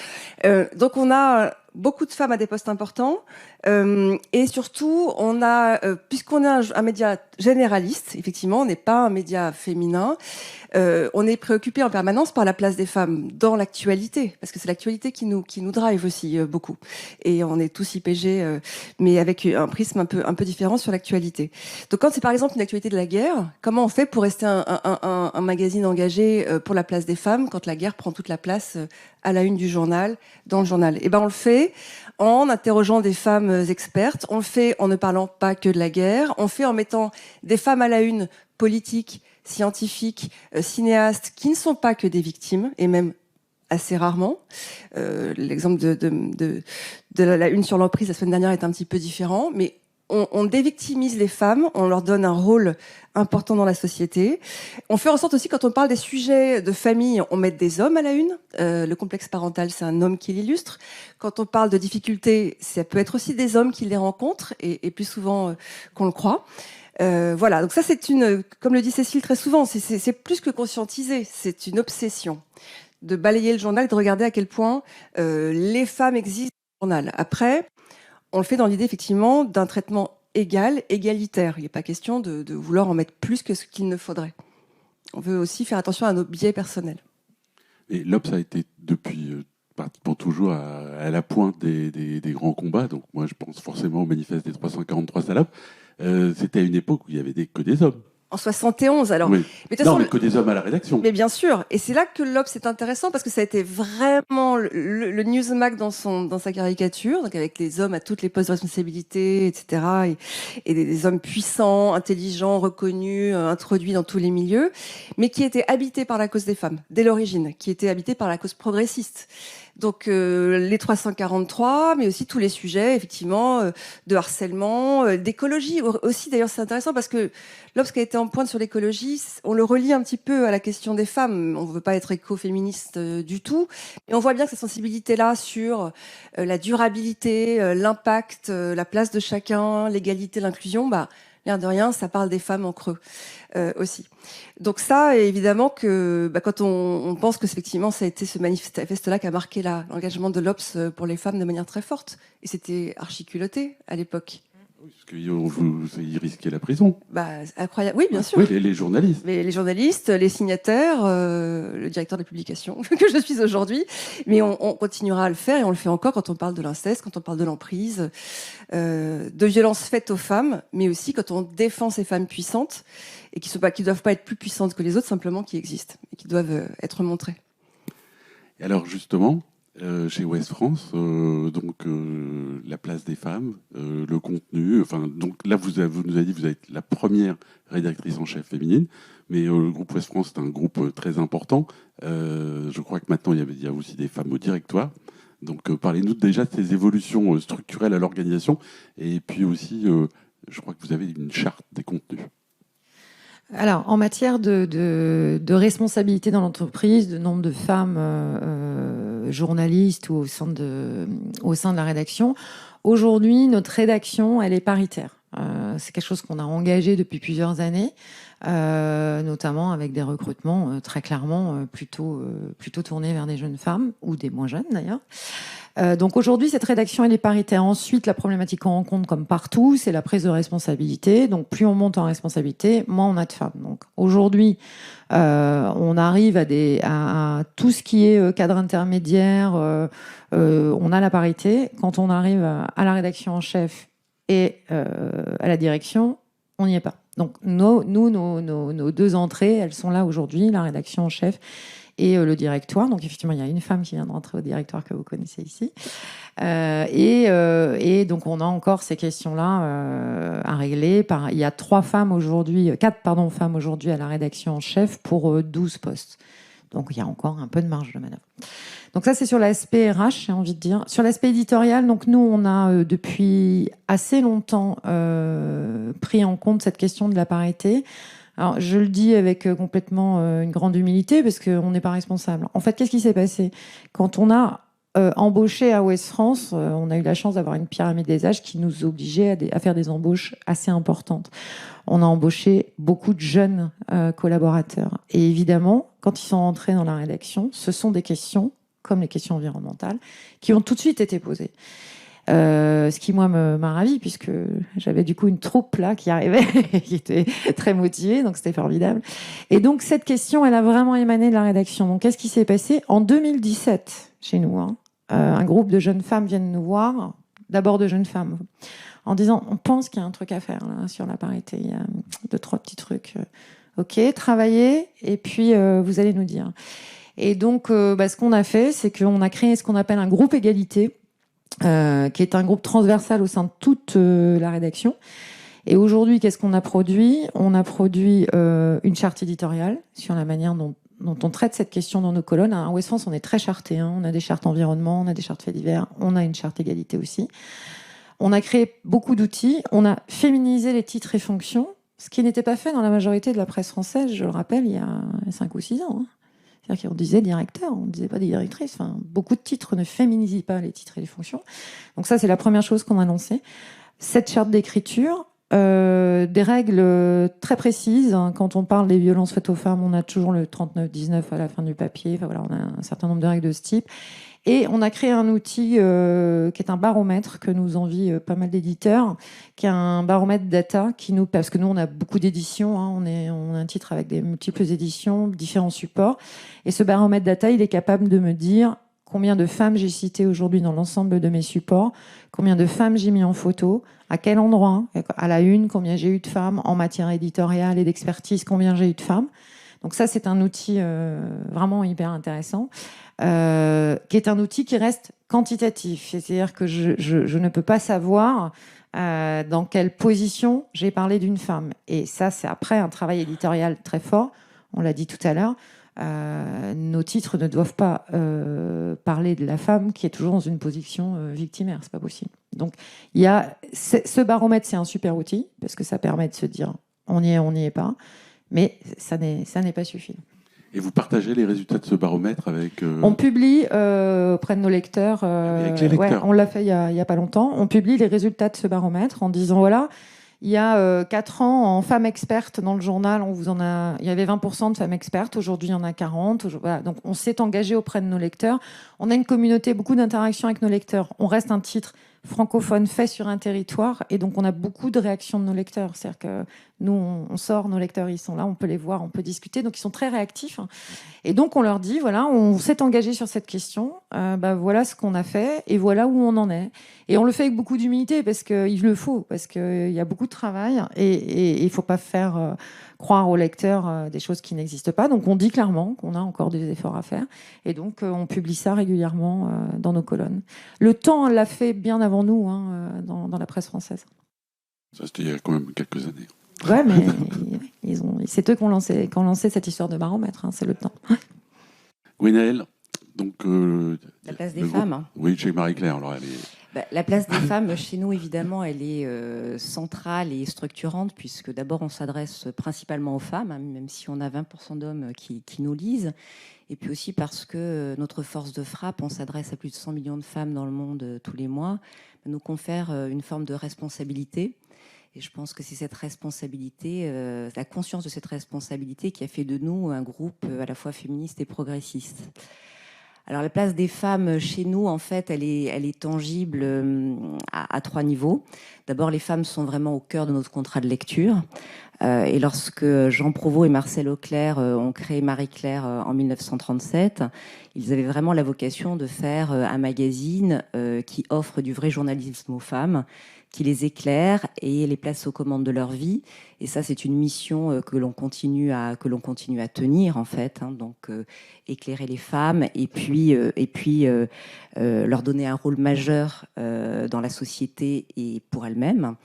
Donc on a beaucoup de femmes à des postes importants. Et surtout, on a, puisqu'on est un média généraliste, effectivement, on n'est pas un média féminin, on est préoccupé en permanence par la place des femmes dans l'actualité, parce que c'est l'actualité qui nous drive aussi beaucoup. Et on est tous IPG, mais avec un prisme un peu différent sur l'actualité. Donc quand c'est par exemple une actualité de la guerre, comment on fait pour rester un magazine engagé pour la place des femmes quand la guerre prend toute la place à la une du journal, dans le journal? Eh ben on le fait en interrogeant des femmes expertes, on le fait en ne parlant pas que de la guerre, on le fait en mettant des femmes à la une, politiques, scientifiques, cinéastes, qui ne sont pas que des victimes, et même assez rarement. L'exemple de la une sur l'emprise la semaine dernière est un petit peu différent, mais on dévictimise les femmes, on leur donne un rôle important dans la société. On fait en sorte aussi, quand on parle des sujets de famille, on met des hommes à la une. Le complexe parental, c'est un homme qui l'illustre. Quand on parle de difficultés, ça peut être aussi des hommes qui les rencontrent, et plus souvent qu'on le croit. Voilà, donc ça c'est comme le dit Cécile très souvent, c'est plus que conscientiser, c'est une obsession de balayer le journal, de regarder à quel point les femmes existent dans le journal. Après, on le fait dans l'idée effectivement d'un traitement égalitaire. Il n'est pas question de vouloir en mettre plus que ce qu'il ne faudrait. On veut aussi faire attention à nos biais personnels. Et l'Obs a été depuis pratiquement toujours à la pointe des grands combats. Donc moi je pense forcément au manifeste des 343 salopes. C'était à une époque où il y avait que des hommes. En 71, alors. Oui. Mais que des hommes à la rédaction. Mais bien sûr. Et c'est là que l'Obs est intéressant parce que ça a été vraiment le Newsmack dans sa caricature, donc avec les hommes à toutes les postes de responsabilité, etc. Et des hommes puissants, intelligents, reconnus, introduits dans tous les milieux, mais qui étaient habités par la cause des femmes, dès l'origine, qui étaient habités par la cause progressiste. Donc les 343, mais aussi tous les sujets, effectivement, de harcèlement, d'écologie aussi. D'ailleurs, c'est intéressant parce que l'Obs qui a été en pointe sur l'écologie, on le relie un petit peu à la question des femmes. On ne veut pas être écoféministe du tout, mais on voit bien que cette sensibilité-là sur la durabilité, l'impact, la place de chacun, l'égalité, l'inclusion, l'air de rien, ça parle des femmes en creux aussi. Donc ça, évidemment, que quand on pense que effectivement, ça a été ce manifeste-là qui a marqué l'engagement de l'Obs pour les femmes de manière très forte. Et c'était archi-culotté à l'époque. Oui, parce qu'ils risquaient la prison. Incroyable. Oui, bien sûr. Oui, les journalistes. Mais les journalistes, les signataires, le directeur de la publication que je suis aujourd'hui. Mais on continuera à le faire et on le fait encore quand on parle de l'inceste, quand on parle de l'emprise, de violences faites aux femmes, mais aussi quand on défend ces femmes puissantes et qui ne doivent pas être plus puissantes que les autres, simplement qui existent et qui doivent être montrées. Et alors justement, chez Ouest France, la place des femmes, le contenu. Donc là, vous nous avez dit, vous êtes la première rédactrice en chef féminine, mais le groupe Ouest France est un groupe très important. Je crois que maintenant il y a aussi des femmes au directoire. Donc parlez-nous déjà de ces évolutions structurelles à l'organisation, et puis aussi, je crois que vous avez une charte des contenus. Alors, en matière de responsabilité dans l'entreprise, de nombre de femmes journalistes ou au sein de la rédaction, aujourd'hui, notre rédaction, elle est paritaire. C'est quelque chose qu'on a engagé depuis plusieurs années, notamment avec des recrutements très clairement plutôt tournés vers des jeunes femmes, ou des moins jeunes d'ailleurs. Donc aujourd'hui, cette rédaction, elle est paritaire. Ensuite, la problématique qu'on rencontre, comme partout, c'est la prise de responsabilité. Donc plus on monte en responsabilité, moins on a de femmes. Donc aujourd'hui, on arrive à tout ce qui est cadre intermédiaire, on a la parité. Quand on arrive à la rédaction en chef, et à la direction, on n'y est pas. Donc nos 2 entrées, elles sont là aujourd'hui, la rédaction en chef et le directoire. Donc effectivement, il y a une femme qui vient de rentrer au directoire que vous connaissez ici. Et donc on a encore ces questions-là à régler. Il y a 4 femmes aujourd'hui à la rédaction en chef pour 12 postes. Donc il y a encore un peu de marge de manœuvre. Donc ça, c'est sur l'aspect RH, j'ai envie de dire. Sur l'aspect éditorial, donc nous, on a depuis assez longtemps pris en compte cette question de la parité. Alors, je le dis avec complètement une grande humilité, parce qu'on n'est pas responsable. En fait, qu'est-ce qui s'est passé? Quand on a embauché à Ouest France, on a eu la chance d'avoir une pyramide des âges qui nous obligeait à faire des embauches assez importantes. On a embauché beaucoup de jeunes collaborateurs. Et évidemment, quand ils sont entrés dans la rédaction, ce sont des questions, comme les questions environnementales, qui ont tout de suite été posées. Ce qui, moi, m'a ravie, puisque j'avais du coup une troupe là qui arrivait, qui était très motivée, donc c'était formidable. Et donc, cette question, elle a vraiment émané de la rédaction. Donc, qu'est-ce qui s'est passé en 2017 chez nous, un groupe de jeunes femmes viennent nous voir, d'abord de jeunes femmes, en disant, on pense qu'il y a un truc à faire là, sur la parité, il y a 2-3 petits trucs. Ok, travaillez, et puis vous allez nous dire. Et donc, ce qu'on a fait, c'est qu'on a créé ce qu'on appelle un groupe égalité, qui est un groupe transversal au sein de toute la rédaction. Et aujourd'hui, qu'est-ce qu'on a produit? On a produit une charte éditoriale sur la manière dont on traite cette question dans nos colonnes. À Ouest France, on est très charté. On a des chartes environnement, on a des chartes faits divers, on a une charte égalité aussi. On a créé beaucoup d'outils. On a féminisé les titres et fonctions, ce qui n'était pas fait dans la majorité de la presse française, je le rappelle, il y a 5 ou 6 ans. C'est-à-dire qu'on disait directeur, on ne disait pas des directrices. Enfin, beaucoup de titres ne féminisent pas les titres et les fonctions. Donc ça, c'est la première chose qu'on a lancée. Cette charte d'écriture, des règles très précises. Quand on parle des violences faites aux femmes, on a toujours le 39-19 à la fin du papier. Enfin, voilà, on a un certain nombre de règles de ce type. Et on a créé un outil qui est un baromètre que nous envient pas mal d'éditeurs, qui est un baromètre data parce que nous on a beaucoup d'éditions, on a un titre avec des multiples éditions, différents supports. Et ce baromètre data, il est capable de me dire combien de femmes j'ai citées aujourd'hui dans l'ensemble de mes supports, combien de femmes j'ai mis en photo, à quel endroit, à la une, combien j'ai eu de femmes en matière éditoriale et d'expertise, combien j'ai eu de femmes. Donc ça, c'est un outil vraiment hyper intéressant. Qui est un outil qui reste quantitatif. C'est-à-dire que je ne peux pas savoir dans quelle position j'ai parlé d'une femme. Et ça, c'est après un travail éditorial très fort. On l'a dit tout à l'heure. Nos titres ne doivent pas parler de la femme qui est toujours dans une position victimaire. C'est pas possible. Donc, il y a ce baromètre, c'est un super outil parce que ça permet de se dire on y est, on n'y est pas. Mais ça n'est pas suffisant. Et vous partagez les résultats de ce baromètre avec... On publie auprès de nos lecteurs. Avec les lecteurs. Ouais, on l'a fait il y a pas longtemps. On publie les résultats de ce baromètre en disant voilà, il y a 4 ans en femmes expertes dans le journal, il y avait 20% de femmes expertes. Aujourd'hui, il y en a 40. Voilà. Donc, on s'est engagé auprès de nos lecteurs. On a une communauté, beaucoup d'interactions avec nos lecteurs. On reste un titre francophone fait sur un territoire et donc on a beaucoup de réactions de nos lecteurs. C'est-à-dire que nous, on sort, nos lecteurs, ils sont là, on peut les voir, on peut discuter, donc ils sont très réactifs. Et donc on leur dit, voilà, on s'est engagé sur cette question, voilà ce qu'on a fait et voilà où on en est. Et on le fait avec beaucoup d'humilité parce qu'il le faut, parce qu'il y a beaucoup de travail et il ne faut pas faire croire aux lecteurs des choses qui n'existent pas. Donc on dit clairement qu'on a encore des efforts à faire et donc on publie ça régulièrement dans nos colonnes. Le temps l'a fait bien avant nous dans la presse française. Ça, c'était il y a quand même quelques années. Ouais, mais c'est eux qui ont lancé cette histoire de baromètre, c'est le temps. Gwenaëlle, donc... la place des femmes. Oui, chez Marie-Claire. Alors, la place des femmes, chez nous, évidemment, elle est centrale et structurante, puisque d'abord, on s'adresse principalement aux femmes, même si on a 20% d'hommes qui nous lisent. Et puis aussi parce que notre force de frappe, on s'adresse à plus de 100 millions de femmes dans le monde tous les mois, nous confère une forme de responsabilité. Et je pense que c'est cette responsabilité, la conscience de cette responsabilité qui a fait de nous un groupe à la fois féministe et progressiste. Alors la place des femmes chez nous, en fait, elle est tangible à 3 niveaux. D'abord, les femmes sont vraiment au cœur de notre contrat de lecture. Et lorsque Jean Prouvost et Marcel Auclair ont créé Marie-Claire en 1937, ils avaient vraiment la vocation de faire un magazine qui offre du vrai journalisme aux femmes, qui les éclairent et les placent aux commandes de leur vie. Et ça, c'est une mission que l'on continue à tenir, en fait. Donc, éclairer les femmes et puis leur donner un rôle majeur dans la société et pour elles-mêmes.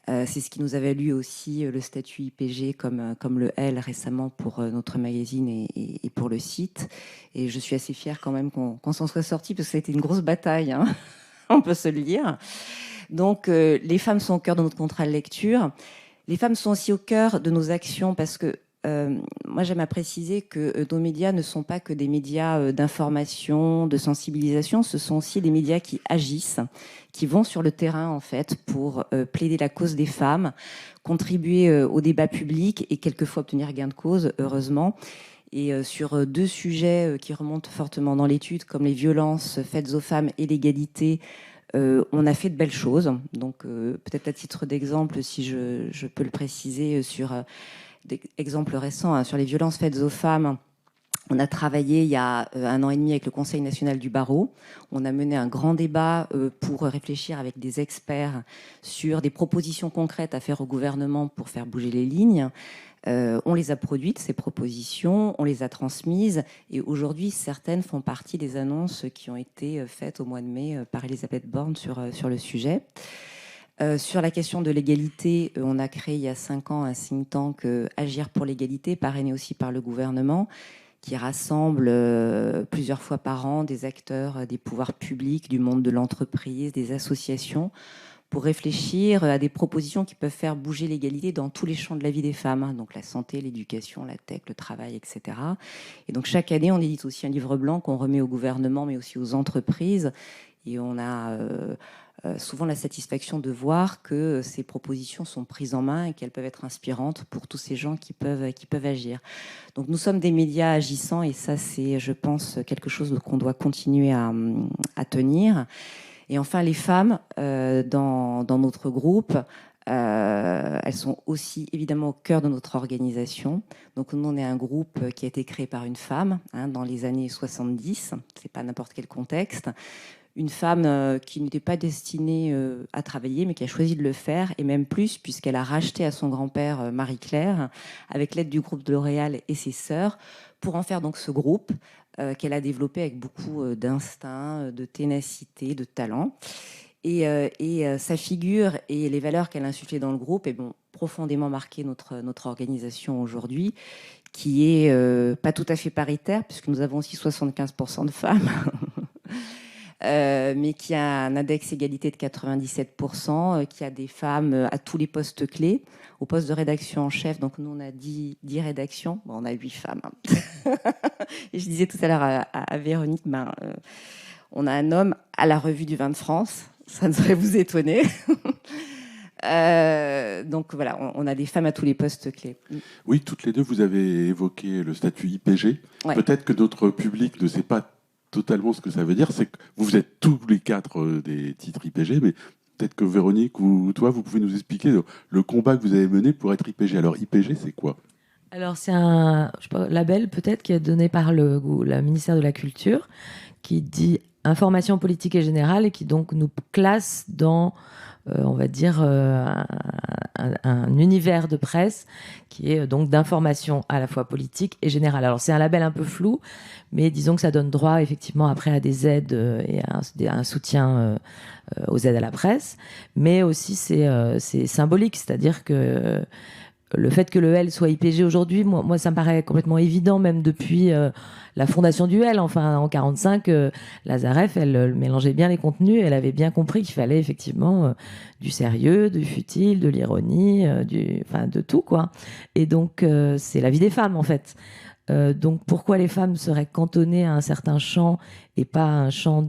C'est ce qui nous a valu aussi le statut IPG comme le L récemment pour notre magazine et pour le site. Et je suis assez fière quand même qu'on s'en soit sorti parce que ça a été une grosse bataille, on peut se le dire. Donc, les femmes sont au cœur de notre contrat de lecture. Les femmes sont aussi au cœur de nos actions parce que moi, j'aime à préciser que nos médias ne sont pas que des médias d'information, de sensibilisation. Ce sont aussi des médias qui agissent, qui vont sur le terrain, en fait, pour plaider la cause des femmes, contribuer au débat public et quelquefois obtenir gain de cause, heureusement. Et sur 2 sujets qui remontent fortement dans l'étude, comme les violences faites aux femmes et l'égalité, on a fait de belles choses. Donc, peut-être à titre d'exemple, si je peux le préciser, sur des exemples récents, sur les violences faites aux femmes, on a travaillé il y a 1 an et demi avec le Conseil national du barreau. On a mené un grand débat pour réfléchir avec des experts sur des propositions concrètes à faire au gouvernement pour faire bouger les lignes. On les a produites, ces propositions, on les a transmises et aujourd'hui, certaines font partie des annonces qui ont été faites au mois de mai par Elisabeth Borne sur le sujet. Sur la question de l'égalité, on a créé il y a 5 ans un think tank Agir pour l'égalité, parrainé aussi par le gouvernement, qui rassemble plusieurs fois par an des acteurs des pouvoirs publics, du monde de l'entreprise, des associations, pour réfléchir à des propositions qui peuvent faire bouger l'égalité dans tous les champs de la vie des femmes, donc la santé, l'éducation, la tech, le travail, etc. Et donc chaque année, on édite aussi un livre blanc qu'on remet au gouvernement, mais aussi aux entreprises. Et on a souvent la satisfaction de voir que ces propositions sont prises en main et qu'elles peuvent être inspirantes pour tous ces gens qui peuvent agir. Donc nous sommes des médias agissants et ça, c'est, je pense, quelque chose qu'on doit continuer à tenir. Et enfin, les femmes dans notre groupe, elles sont aussi évidemment au cœur de notre organisation. Donc nous, on est un groupe qui a été créé par une femme dans les années 70. C'est pas n'importe quel contexte. Une femme qui n'était pas destinée à travailler, mais qui a choisi de le faire, et même plus, puisqu'elle a racheté à son grand-père Marie-Claire, avec l'aide du groupe de L'Oréal et ses sœurs, pour en faire donc ce groupe qu'elle a développé avec beaucoup d'instinct, de ténacité, de talent. Et sa figure et les valeurs qu'elle a insufflées dans le groupe ont profondément marqué notre organisation aujourd'hui, qui est pas tout à fait paritaire, puisque nous avons aussi 75% de femmes. Mais qui a un index égalité de 97%, qui a des femmes à tous les postes clés, au poste de rédaction en chef. Donc nous, on a 10 rédactions, on a 8 femmes. Et je disais tout à l'heure à Véronique, on a un homme à la revue du vin de France, ça ne saurait vous étonner. Donc voilà, on a des femmes à tous les postes clés. Oui, toutes les deux, vous avez évoqué le statut IPG. Ouais. Peut-être que notre public ne sait pas totalement ce que ça veut dire, c'est que vous êtes tous les 4 des titres IPG, mais peut-être que Véronique ou toi, vous pouvez nous expliquer le combat que vous avez mené pour être IPG. Alors IPG, c'est quoi ? Alors c'est un label peut-être qui est donné par le ministère de la Culture, qui dit information politique et générale et qui donc nous classe dans on va dire un univers de presse qui est donc d'information à la fois politique et générale. Alors c'est un label un peu flou, mais disons que ça donne droit effectivement après à des aides et à un soutien aux aides à la presse, mais aussi c'est symbolique, c'est-à-dire que le fait que le L soit IPG aujourd'hui, moi ça me paraît complètement évident, même depuis la fondation du L. Enfin, en 1945, Lazareff, elle mélangeait bien les contenus. Elle avait bien compris qu'il fallait effectivement du sérieux, du futile, de l'ironie, de tout, quoi. Et donc, c'est la vie des femmes, en fait. Donc, pourquoi les femmes seraient cantonnées à un certain champ et pas à un champ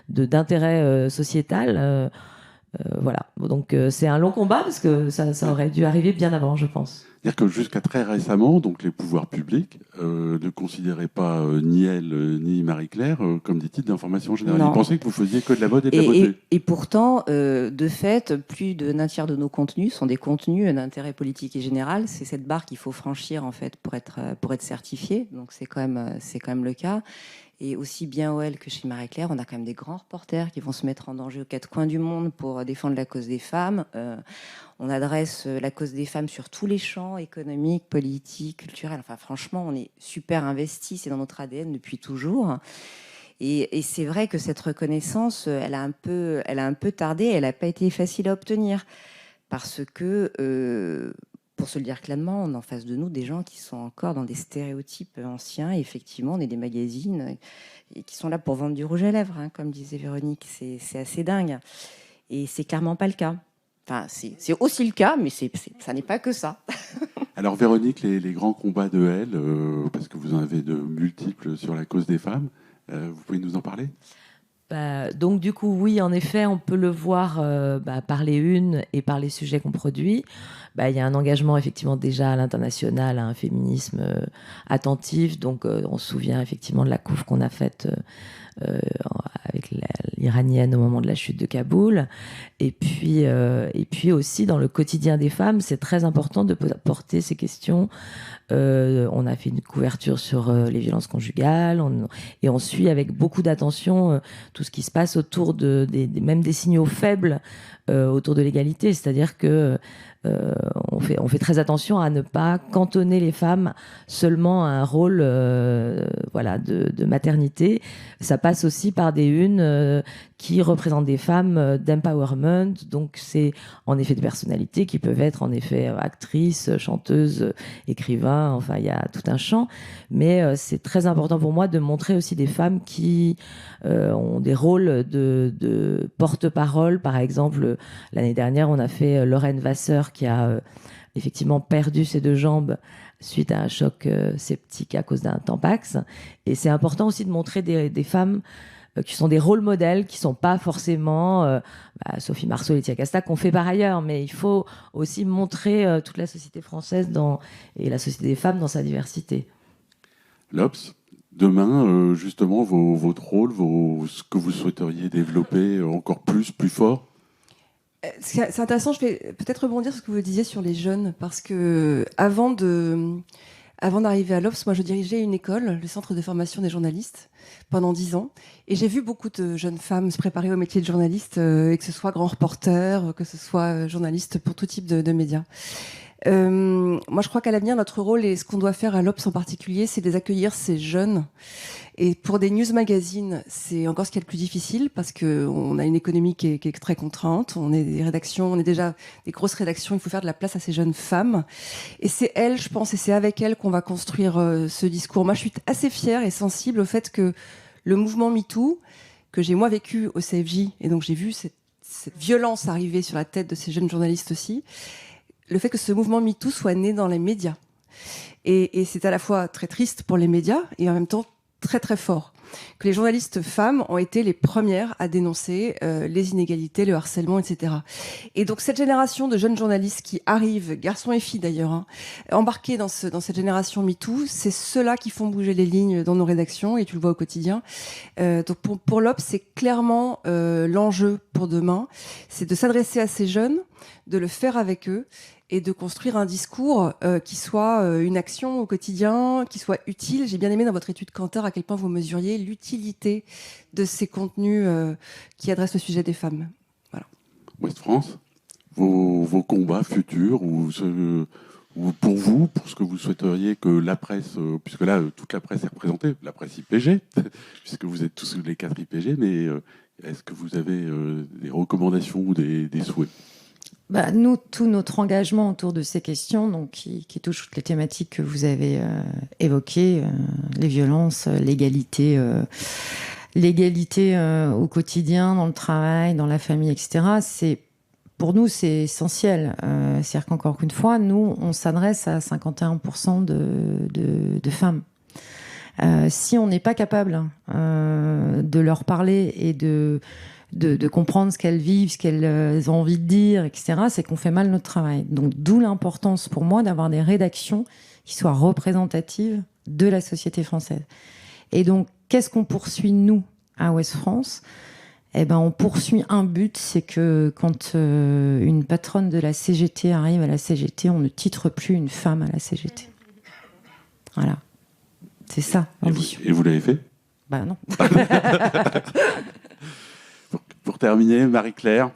d'intérêt sociétal voilà, donc c'est un long combat parce que ça aurait dû arriver bien avant, je pense. C'est-à-dire que jusqu'à très récemment, donc les pouvoirs publics ne considéraient pas ni elle ni Marie-Claire comme des titres d'information générale. Ils pensaient que vous faisiez que de la mode et de la beauté. Et pourtant, de fait, plus d'un tiers de nos contenus sont des contenus d'intérêt politique et général. C'est cette barre qu'il faut franchir en fait pour être certifié. Donc c'est quand même le cas. Et aussi bien OL que chez Marie-Claire, on a quand même des grands reporters qui vont se mettre en danger aux quatre coins du monde pour défendre la cause des femmes. On adresse la cause des femmes sur tous les champs, économiques, politiques, culturels. Enfin, franchement, on est super investis, c'est dans notre ADN depuis toujours. Et c'est vrai que cette reconnaissance, elle a un peu tardé, elle n'a pas été facile à obtenir. Parce que, pour se le dire clairement, on a en face de nous des gens qui sont encore dans des stéréotypes anciens. Et effectivement, on est des magazines qui sont là pour vendre du rouge à lèvres, hein, comme disait Véronique. C'est assez dingue. Et c'est clairement pas le cas. Enfin, c'est aussi le cas, mais ça n'est pas que ça. Alors Véronique, les grands combats de Elle, parce que vous en avez de multiples sur la cause des femmes, vous pouvez nous en parler ? Donc du coup, oui, en effet, on peut le voir par les unes et par les sujets qu'on produit. Il y a un engagement effectivement déjà à l'international, à un féminisme attentif. Donc on se souvient effectivement de la couve qu'on a faite avec l'Iranienne au moment de la chute de Kaboul. Et puis aussi dans le quotidien des femmes, c'est très important de porter ces questions. On a fait une couverture sur les violences conjugales et on suit avec beaucoup d'attention tout ce qui se passe autour même des signaux faibles autour de l'égalité. C'est-à-dire que on fait très attention à ne pas cantonner les femmes seulement à un rôle de maternité. Ça passe aussi par des unes qui représentent des femmes d'empowerment. Donc c'est en effet des personnalités qui peuvent être en effet actrices, chanteuses, écrivains. Enfin, il y a tout un champ. Mais c'est très important pour moi de montrer aussi des femmes qui ont des rôles de porte-parole. Par exemple, l'année dernière, on a fait Lorraine Vasseur qui a effectivement perdu ses deux jambes suite à un choc septique à cause d'un Tampax. Et c'est important aussi de montrer des femmes qui sont des rôles modèles, qui ne sont pas forcément Sophie Marceau, Laetitia Casta, qu'on fait par ailleurs. Mais il faut aussi montrer toute la société française et la société des femmes dans sa diversité. L'Obs, demain, justement, votre rôle, ce que vous souhaiteriez développer encore plus fort. C'est intéressant, je vais peut-être rebondir sur ce que vous disiez sur les jeunes, parce que avant d'arriver à l'Obs, moi je dirigeais une école, le Centre de formation des journalistes, pendant 10 ans, et j'ai vu beaucoup de jeunes femmes se préparer au métier de journaliste, et que ce soit grand reporter, que ce soit journaliste pour tout type de médias. Moi je crois qu'à l'avenir, notre rôle, et ce qu'on doit faire à l'Obs en particulier, c'est de les accueillir, ces jeunes. Et pour des news magazines, c'est encore ce qui est le plus difficile parce qu'on a une économie qui est très contrainte. On est des rédactions, on est déjà des grosses rédactions. Il faut faire de la place à ces jeunes femmes. Et c'est elles, je pense, et c'est avec elles qu'on va construire ce discours. Moi, je suis assez fière et sensible au fait que le mouvement MeToo, que j'ai moi vécu au CFJ, et donc j'ai vu cette violence arriver sur la tête de ces jeunes journalistes aussi, le fait que ce mouvement MeToo soit né dans les médias. Et c'est à la fois très triste pour les médias et en même temps très très fort, que les journalistes femmes ont été les premières à dénoncer les inégalités, le harcèlement, etc. Et donc cette génération de jeunes journalistes qui arrivent, garçons et filles d'ailleurs, embarqués dans cette génération MeToo, c'est ceux-là qui font bouger les lignes dans nos rédactions, et tu le vois au quotidien. Donc pour l'Obs, c'est clairement l'enjeu pour demain, c'est de s'adresser à ces jeunes, de le faire avec eux, et de construire un discours qui soit une action au quotidien, qui soit utile. J'ai bien aimé dans votre étude Kantar à quel point vous mesuriez l'utilité de ces contenus qui adressent le sujet des femmes. Voilà. Ouest France, vos combats futurs, ou pour vous, pour ce que vous souhaiteriez que la presse, puisque là, toute la presse est représentée, la presse IPG, puisque vous êtes tous les 4 IPG, mais est-ce que vous avez des recommandations ou des souhaits ? Nous, tout notre engagement autour de ces questions, donc, qui touchent toutes les thématiques que vous avez évoquées, les violences, l'égalité au quotidien, dans le travail, dans la famille, etc., pour nous, c'est essentiel. C'est-à-dire qu'encore une fois, nous, on s'adresse à 51% de femmes. Si on n'est pas capable de leur parler et de comprendre ce qu'elles vivent, ce qu'elles ont envie de dire, etc., c'est qu'on fait mal notre travail. Donc, d'où l'importance pour moi d'avoir des rédactions qui soient représentatives de la société française. Et donc, qu'est-ce qu'on poursuit, nous, à Ouest France ? On poursuit un but, c'est que quand une patronne de la CGT arrive à la CGT, on ne titre plus une femme à la CGT. Voilà. C'est ça, l'ambition. Et vous l'avez fait ? Bah non. Pour terminer, Marie-Claire.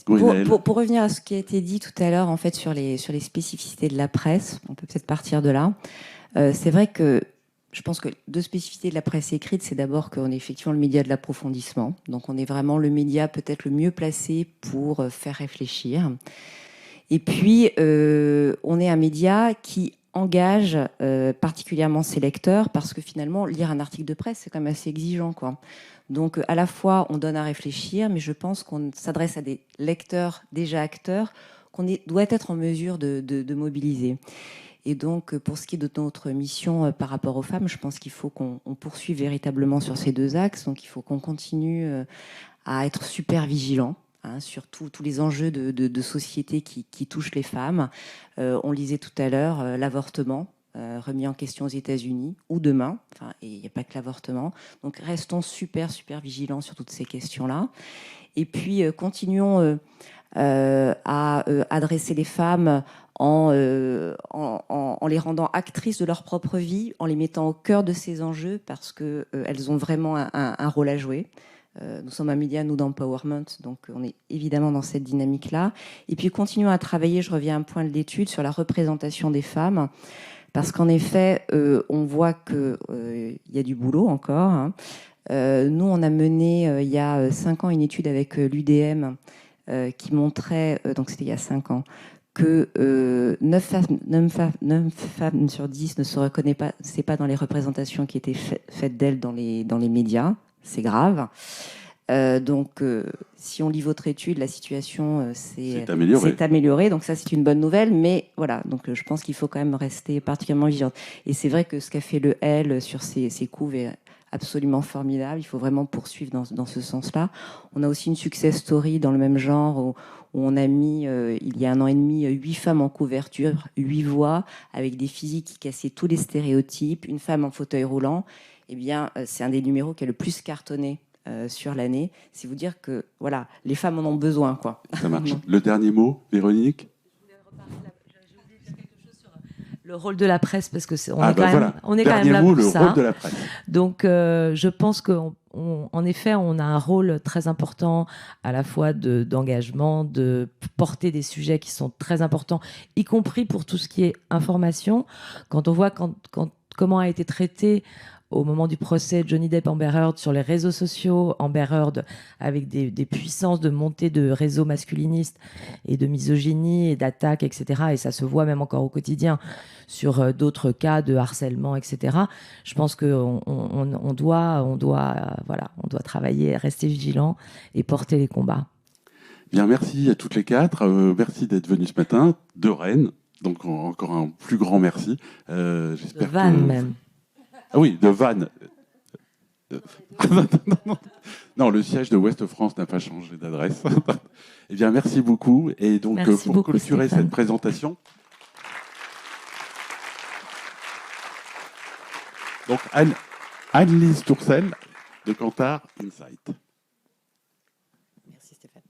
Pour revenir à ce qui a été dit tout à l'heure, en fait, sur les spécificités de la presse, on peut peut-être partir de là. C'est vrai que je pense que deux spécificités de la presse écrite, c'est d'abord qu'on est effectivement le média de l'approfondissement. Donc on est vraiment le média peut-être le mieux placé pour faire réfléchir. Et puis, on est un média qui engage particulièrement ses lecteurs parce que finalement, lire un article de presse, c'est quand même assez exigeant, quoi. Donc, à la fois, on donne à réfléchir, mais je pense qu'on s'adresse à des lecteurs déjà acteurs qu'on doit être en mesure de mobiliser. Et donc, pour ce qui est de notre mission par rapport aux femmes, je pense qu'il faut qu'on poursuive véritablement sur ces deux axes. Donc, il faut qu'on continue à être super vigilant sur tous les enjeux de société qui touchent les femmes. On lisait tout à l'heure l'avortement. Remis en question aux États-Unis ou demain. Enfin, et il n'y a pas que l'avortement. Donc, restons super vigilants sur toutes ces questions-là. Et puis, continuons à adresser les femmes en les rendant actrices de leur propre vie, en les mettant au cœur de ces enjeux, parce qu'elles ont vraiment un rôle à jouer. Nous sommes un média, nous, d'empowerment, donc on est évidemment dans cette dynamique-là. Et puis, continuons à travailler, je reviens à un point de l'étude, sur la représentation des femmes. Parce qu'en effet, on voit qu'il y a du boulot encore. Hein. Nous, on a mené il y a 5 ans une étude avec l'UDM qui montrait, donc c'était il y a 5 ans, que 9 femmes sur 10 ne se reconnaissaient pas dans les représentations qui étaient faites d'elles dans les médias. C'est grave. Donc, si on lit votre étude, la situation s'est améliorée. Donc ça, c'est une bonne nouvelle. Mais voilà, donc je pense qu'il faut quand même rester particulièrement vigilante. Et c'est vrai que ce qu'a fait le L sur ces couves est absolument formidable. Il faut vraiment poursuivre dans ce sens-là. On a aussi une success story dans le même genre où on a mis, il y a 1 an et demi, 8 femmes en couverture, 8 voix, avec des physiques qui cassaient tous les stéréotypes, une femme en fauteuil roulant. Eh bien, c'est un des numéros qui a le plus cartonné sur l'année. C'est vous dire que voilà, les femmes en ont besoin, quoi. Ça marche. Le dernier mot, Véronique. J'ai oublié de dire quelque chose sur le rôle de la presse, parce que on est quand même là pour ça. Le rôle de la presse. Donc, je pense qu'en effet, on a un rôle très important à la fois d'engagement, de porter des sujets qui sont très importants, y compris pour tout ce qui est information. Quand on voit comment a été traité au moment du procès Johnny Depp Amber Heard sur les réseaux sociaux, Amber Heard avec des puissances de montée de réseaux masculinistes et de misogynie et d'attaques, etc. Et ça se voit même encore au quotidien sur d'autres cas de harcèlement, etc. Je pense qu'on doit travailler, rester vigilant et porter les combats. Bien, merci à toutes les 4. Merci d'être venues ce matin de Rennes. Donc encore un plus grand merci. J'espère de Vannes même. Ah oui, de Vannes. Non, le siège de Ouest France n'a pas changé d'adresse. Eh bien, merci beaucoup. Et donc, pour clôturer cette présentation, donc Anne-Lise Tourcel de Kantar Insight. Merci Stéphane.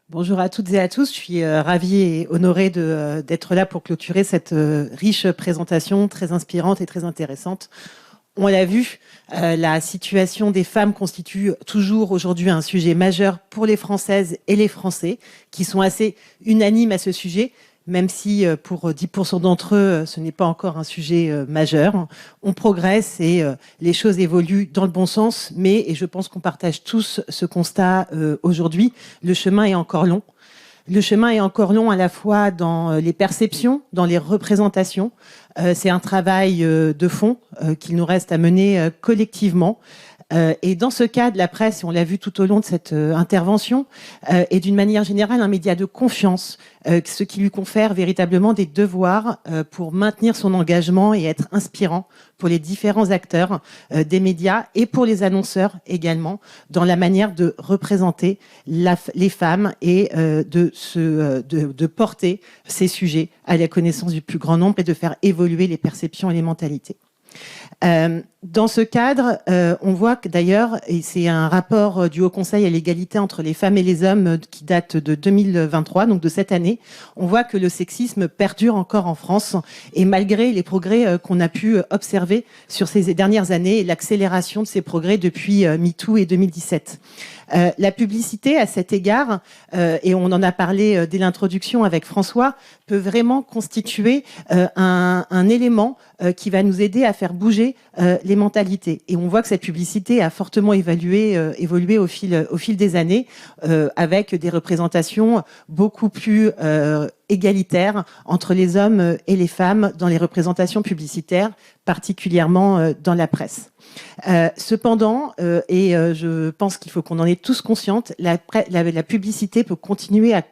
Bonjour à toutes et à tous. Je suis ravie et honorée d'être là pour clôturer cette riche présentation très inspirante et très intéressante. On l'a vu, la situation des femmes constitue toujours aujourd'hui un sujet majeur pour les Françaises et les Français, qui sont assez unanimes à ce sujet, même si pour 10% d'entre eux, ce n'est pas encore un sujet majeur. On progresse et les choses évoluent dans le bon sens, mais, et je pense qu'on partage tous ce constat aujourd'hui, le chemin est encore long. Le chemin est encore long à la fois dans les perceptions, dans les représentations. C'est un travail de fond qu'il nous reste à mener collectivement. Et dans ce cas de la presse, et on l'a vu tout au long de cette intervention, et d'une manière générale, un média de confiance, ce qui lui confère véritablement des devoirs pour maintenir son engagement et être inspirant pour les différents acteurs des médias et pour les annonceurs également, dans la manière de représenter les femmes et de porter ces sujets à la connaissance du plus grand nombre et de faire évoluer les perceptions et les mentalités. Dans ce cadre, on voit que d'ailleurs, et c'est un rapport du Haut Conseil à l'égalité entre les femmes et les hommes qui date de 2023, donc de cette année, on voit que le sexisme perdure encore en France, et malgré les progrès qu'on a pu observer sur ces dernières années et l'accélération de ces progrès depuis MeToo et 2017. La publicité, à cet égard, et on en a parlé dès l'introduction avec François, peut vraiment constituer un élément qui va nous aider à faire bouger les mentalités. Et on voit que cette publicité a fortement évolué au fil des années, avec des représentations beaucoup plus égalitaires entre les hommes et les femmes dans les représentations publicitaires, particulièrement dans la presse. Cependant, et je pense qu'il faut qu'on en est tous conscientes, la publicité peut continuer à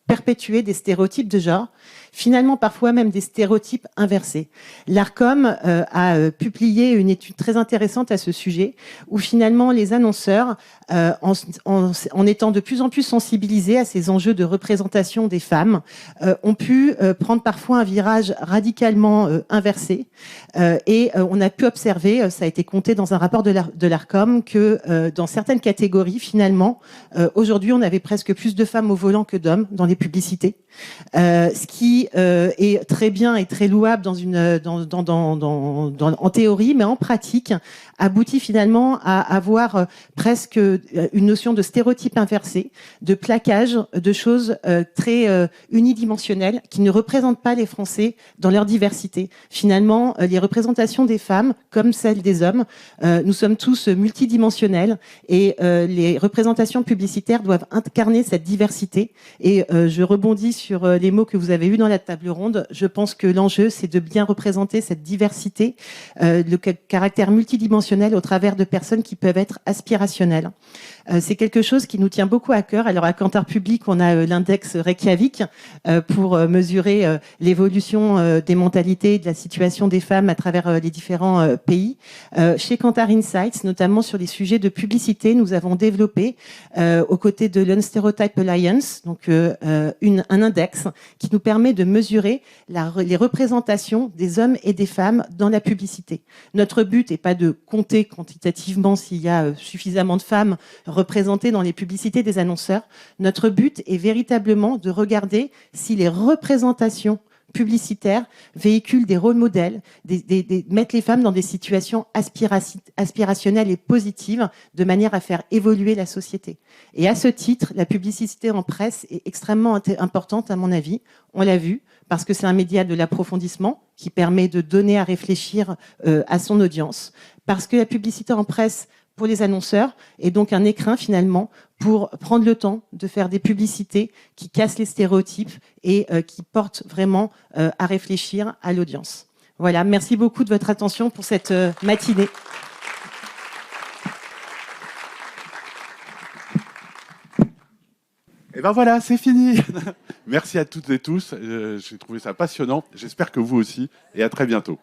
perpétuer des stéréotypes de genre, finalement parfois même des stéréotypes inversés. L'ARCOM a publié une étude très intéressante à ce sujet, où finalement les annonceurs, en étant de plus en plus sensibilisés à ces enjeux de représentation des femmes, ont pu prendre parfois un virage radicalement inversé. Et on a pu observer, ça a été compté dans un rapport de l'ARCOM, que dans certaines catégories, finalement, aujourd'hui on avait presque plus de femmes au volant que d'hommes dans les publicités. Ce qui est très bien et très louable en théorie, mais en pratique aboutit finalement à avoir presque une notion de stéréotype inversé, de plaquage de choses très unidimensionnelles qui ne représentent pas les Français dans leur diversité. Finalement, les représentations des femmes, comme celles des hommes, nous sommes tous multidimensionnels, et les représentations publicitaires doivent incarner cette diversité. Et je rebondis sur les mots que vous avez eus dans la table ronde. Je pense que l'enjeu, c'est de bien représenter cette diversité, le caractère multidimensionnel au travers de personnes qui peuvent être aspirationnelles. C'est quelque chose qui nous tient beaucoup à cœur. Alors à Kantar Public, on a l'index Reykjavik pour mesurer l'évolution des mentalités et de la situation des femmes à travers les différents pays. Chez Kantar Insights, notamment sur les sujets de publicité, nous avons développé, aux côtés de l'Unstereotype Alliance, donc un index qui nous permet de mesurer les représentations des hommes et des femmes dans la publicité. Notre but n'est pas de compter quantitativement s'il y a suffisamment de femmes représentées dans les publicités des annonceurs. Notre but est véritablement de regarder si les représentations publicitaires véhiculent des rôles modèles, mettre les femmes dans des situations aspirationnelles et positives, de manière à faire évoluer la société. Et à ce titre, la publicité en presse est extrêmement importante, à mon avis. On l'a vu, parce que c'est un média de l'approfondissement qui permet de donner à réfléchir à son audience. Parce que la publicité en presse, pour les annonceurs, est donc un écrin finalement pour prendre le temps de faire des publicités qui cassent les stéréotypes et qui portent vraiment à réfléchir à l'audience. Voilà, merci beaucoup de votre attention pour cette matinée. Et ben voilà, c'est fini. Merci à toutes et tous. J'ai trouvé ça passionnant. J'espère que vous aussi. Et à très bientôt.